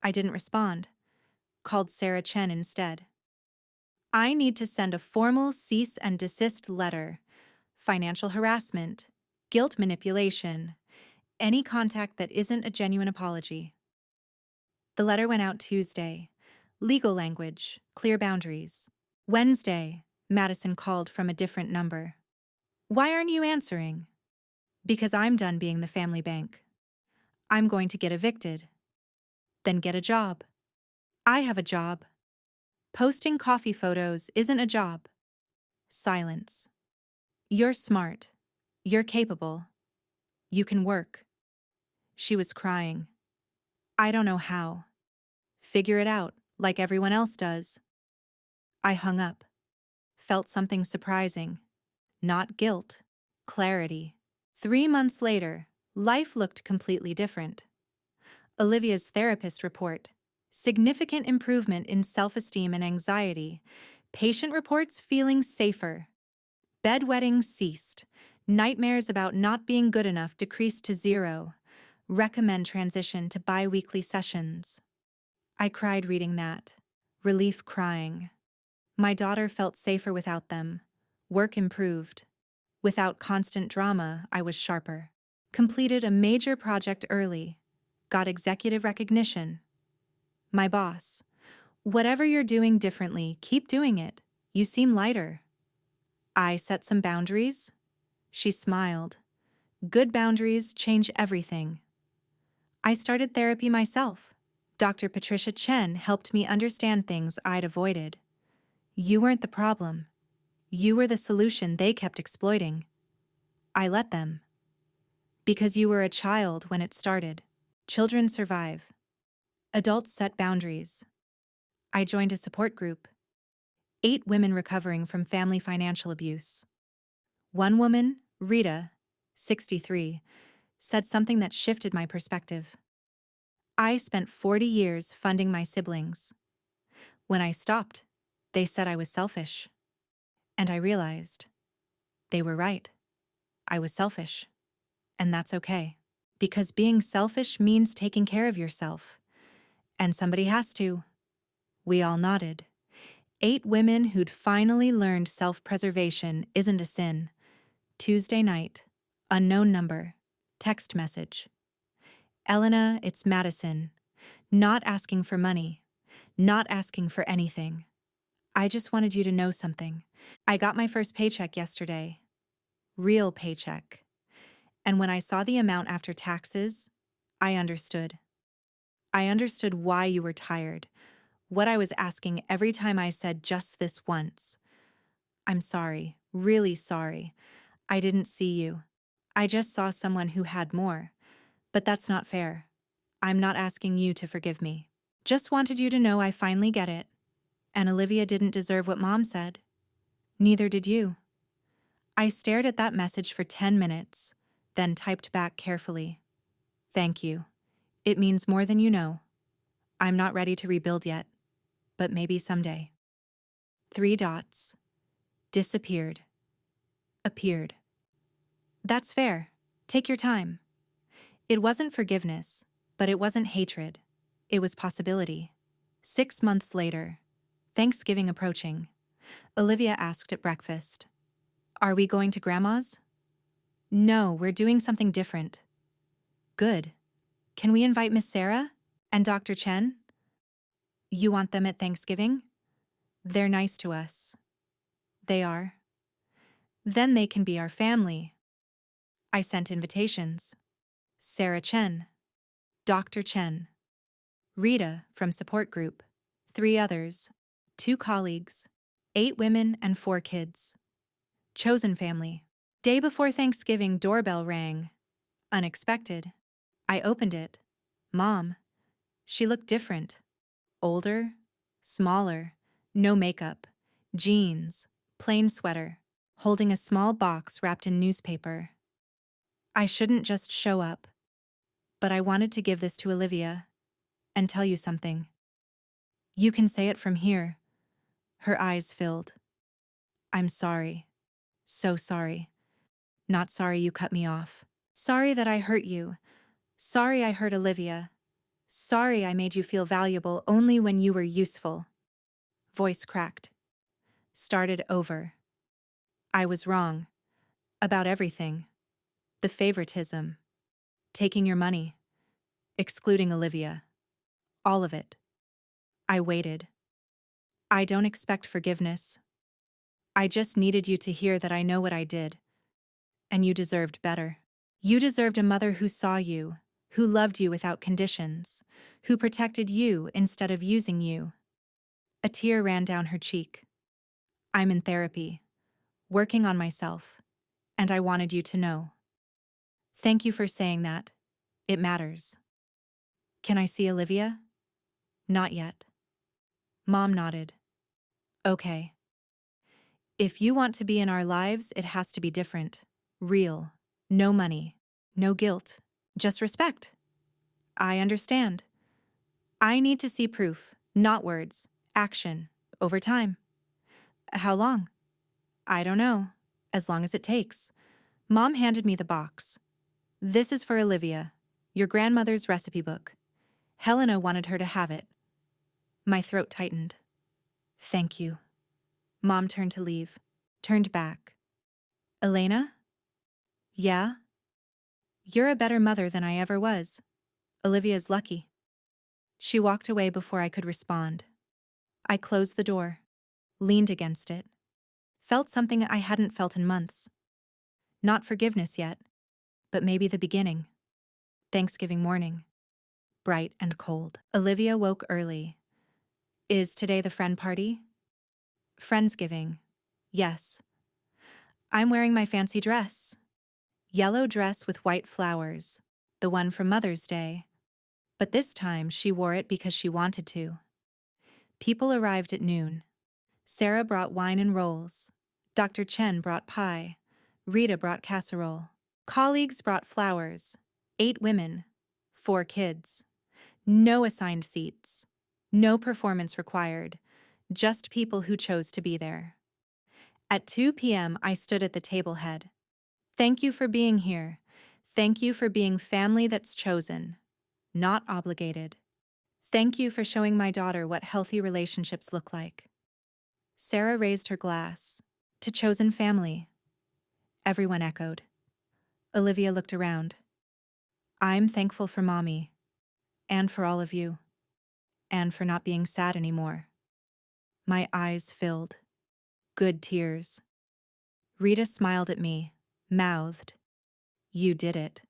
I didn't respond. Called Sarah Chen instead. I need to send a formal cease and desist letter. Financial harassment, guilt manipulation, any contact that isn't a genuine apology. The letter went out Tuesday. Legal language, clear boundaries. Wednesday, Madison called from a different number. Why aren't you answering? Because I'm done being the family bank. I'm going to get evicted. Then get a job. I have a job. Posting coffee photos isn't a job. Silence. You're smart. You're capable. You can work. She was crying. I don't know how. Figure it out, like everyone else does. I hung up. Felt something surprising. Not guilt. Clarity. 3 months later, life looked completely different. Olivia's therapist report. Significant improvement in self-esteem and anxiety. Patient reports feeling safer. Bedwetting ceased. Nightmares about not being good enough decreased to 0. Recommend transition to bi-weekly sessions. I cried reading that. Relief crying. My daughter felt safer without them. Work improved. Without constant drama, I was sharper. Completed a major project early. Got executive recognition. My boss. Whatever you're doing differently, keep doing it. You seem lighter. I set some boundaries. She smiled. Good boundaries change everything. I started therapy myself. Dr. Patricia Chen helped me understand things I'd avoided. You weren't the problem. You were the solution they kept exploiting. I let them. Because you were a child when it started. Children survive. Adults set boundaries. I joined a support group. 8 women recovering from family financial abuse. One woman, Rita, 63, said something that shifted my perspective. I spent 40 years funding my siblings. When I stopped, they said I was selfish. And I realized they were right. I was selfish. And that's okay. Because being selfish means taking care of yourself. And somebody has to. We all nodded. 8 women who'd finally learned self-preservation isn't a sin. Tuesday night. Unknown number. Text message. Elena, it's Madison. Not asking for money. Not asking for anything. I just wanted you to know something. I got my first paycheck yesterday. Real paycheck. And when I saw the amount after taxes, I understood. I understood why you were tired, what I was asking every time I said just this once. I'm sorry, really sorry. I didn't see you. I just saw someone who had more. But that's not fair. I'm not asking you to forgive me. Just wanted you to know I finally get it. And Olivia didn't deserve what Mom said. Neither did you. I stared at that message for 10 minutes, then typed back carefully. Thank you. It means more than you know. I'm not ready to rebuild yet, but maybe someday. 3 dots. Disappeared. Appeared. That's fair. Take your time. It wasn't forgiveness, but it wasn't hatred. It was possibility. 6 months later, Thanksgiving approaching, Olivia asked at breakfast, "Are we going to Grandma's?" "No, we're doing something different." "Good. Can we invite Miss Sarah? And Dr. Chen?" "You want them at Thanksgiving?" "They're nice to us." "They are." "Then they can be our family." I sent invitations. Sarah Chen, Dr. Chen, Rita from support group, 3 others, 2 colleagues, 8 women and 4 kids. Chosen family. Day before Thanksgiving, doorbell rang. Unexpected. I opened it. Mom. She looked different. Older, smaller, no makeup, jeans, plain sweater, holding a small box wrapped in newspaper. I shouldn't just show up. But I wanted to give this to Olivia and tell you something. You can say it from here. Her eyes filled. I'm sorry. So sorry. Not sorry you cut me off. Sorry that I hurt you. Sorry I hurt Olivia. Sorry I made you feel valuable only when you were useful. Voice cracked. Started over. I was wrong. About everything. The favoritism. Taking your money. Excluding Olivia. All of it. I waited. I don't expect forgiveness. I just needed you to hear that I know what I did. And you deserved better. You deserved a mother who saw you, who loved you without conditions, who protected you instead of using you. A tear ran down her cheek. I'm in therapy, working on myself, and I wanted you to know. Thank you for saying that. It matters. Can I see Olivia? Not yet. Mom nodded. Okay. If you want to be in our lives, it has to be different. Real. No money. No guilt. Just respect. I understand. I need to see proof, not words. Action. Over time. How long? I don't know. As long as it takes. Mom handed me the box. This is for Olivia, your grandmother's recipe book. Helena wanted her to have it. My throat tightened. Thank you. Mom turned to leave. Turned back. Elena? Yeah? You're a better mother than I ever was. Olivia's lucky. She walked away before I could respond. I closed the door. Leaned against it. Felt something I hadn't felt in months. Not forgiveness yet, but maybe the beginning. Thanksgiving morning. Bright and cold. Olivia woke early. Is today the friend party? Friendsgiving. Yes. I'm wearing my fancy dress. Yellow dress with white flowers. The one from Mother's Day. But this time she wore it because she wanted to. People arrived at noon. Sarah brought wine and rolls. Dr. Chen brought pie. Rita brought casserole. Colleagues brought flowers. 8 women. 4 kids. No assigned seats. No performance required. Just people who chose to be there. At 2 p.m. I stood at the table head. Thank you for being here. Thank you for being family that's chosen, not obligated. Thank you for showing my daughter what healthy relationships look like. Sarah raised her glass. To chosen family. Everyone echoed. Olivia looked around. I'm thankful for Mommy. And for all of you. And for not being sad anymore. My eyes filled. Good tears. Rita smiled at me, mouthed, "You did it."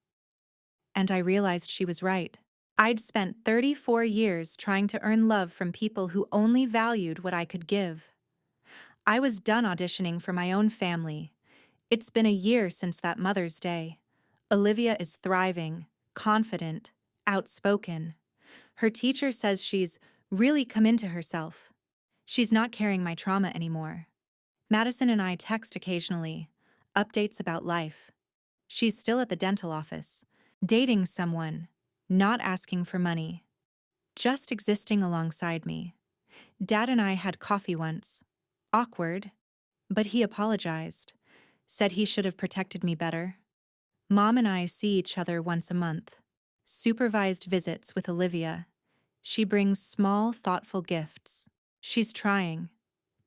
And I realized she was right. I'd spent 34 years trying to earn love from people who only valued what I could give. I was done auditioning for my own family. It's been a year since that Mother's Day. Olivia is thriving, confident, outspoken. Her teacher says she's really come into herself. She's not carrying my trauma anymore. Madison and I text occasionally, updates about life. She's still at the dental office, dating someone, not asking for money, just existing alongside me. Dad and I had coffee once. Awkward, but he apologized, said he should have protected me better. Mom and I see each other once a month. Supervised visits with Olivia. She brings small, thoughtful gifts. She's trying.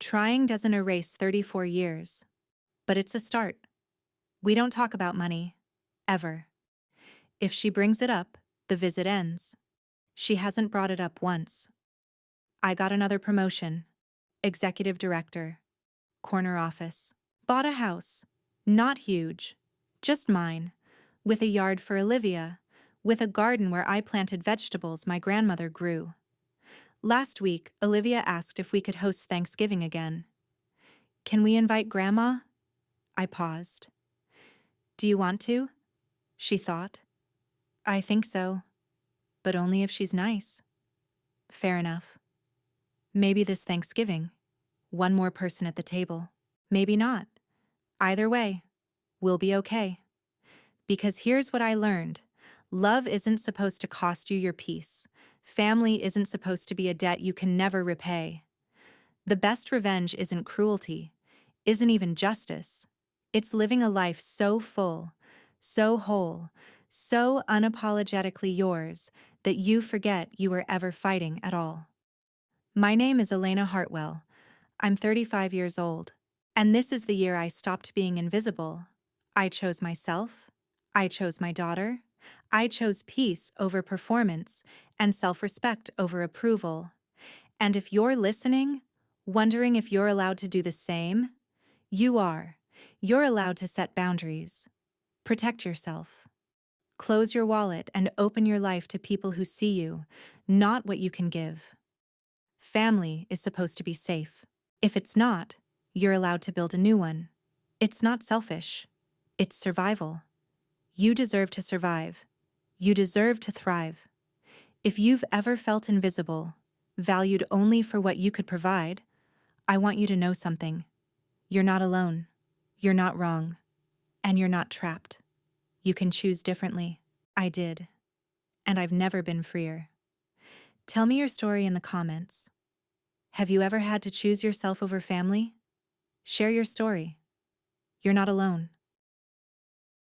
Trying doesn't erase 34 years. But it's a start. We don't talk about money. Ever. If she brings it up, the visit ends. She hasn't brought it up once. I got another promotion. Executive director. Corner office. Bought a house. Not huge. Just mine. With a yard for Olivia. With a garden where I planted vegetables my grandmother grew. Last week, Olivia asked if we could host Thanksgiving again. Can we invite Grandma? I paused. Do you want to? She thought. I think so. But only if she's nice. Fair enough. Maybe this Thanksgiving. One more person at the table. Maybe not. Either way, we'll be okay. Because here's what I learned. Love isn't supposed to cost you your peace. Family isn't supposed to be a debt you can never repay. The best revenge isn't cruelty, isn't even justice. It's living a life so full, so whole, so unapologetically yours that you forget you were ever fighting at all. My name is Elena Hartwell. I'm 35 years old. And this is the year I stopped being invisible. I chose myself. I chose my daughter. I chose peace over performance and self-respect over approval. And if you're listening, wondering if you're allowed to do the same, you are. You're allowed to set boundaries. Protect yourself. Close your wallet and open your life to people who see you, not what you can give. Family is supposed to be safe. If it's not, you're allowed to build a new one. It's not selfish. It's survival. You deserve to survive. You deserve to thrive. If you've ever felt invisible, valued only for what you could provide, I want you to know something. You're not alone. You're not wrong. And you're not trapped. You can choose differently. I did. And I've never been freer. Tell me your story in the comments. Have you ever had to choose yourself over family? Share your story. You're not alone.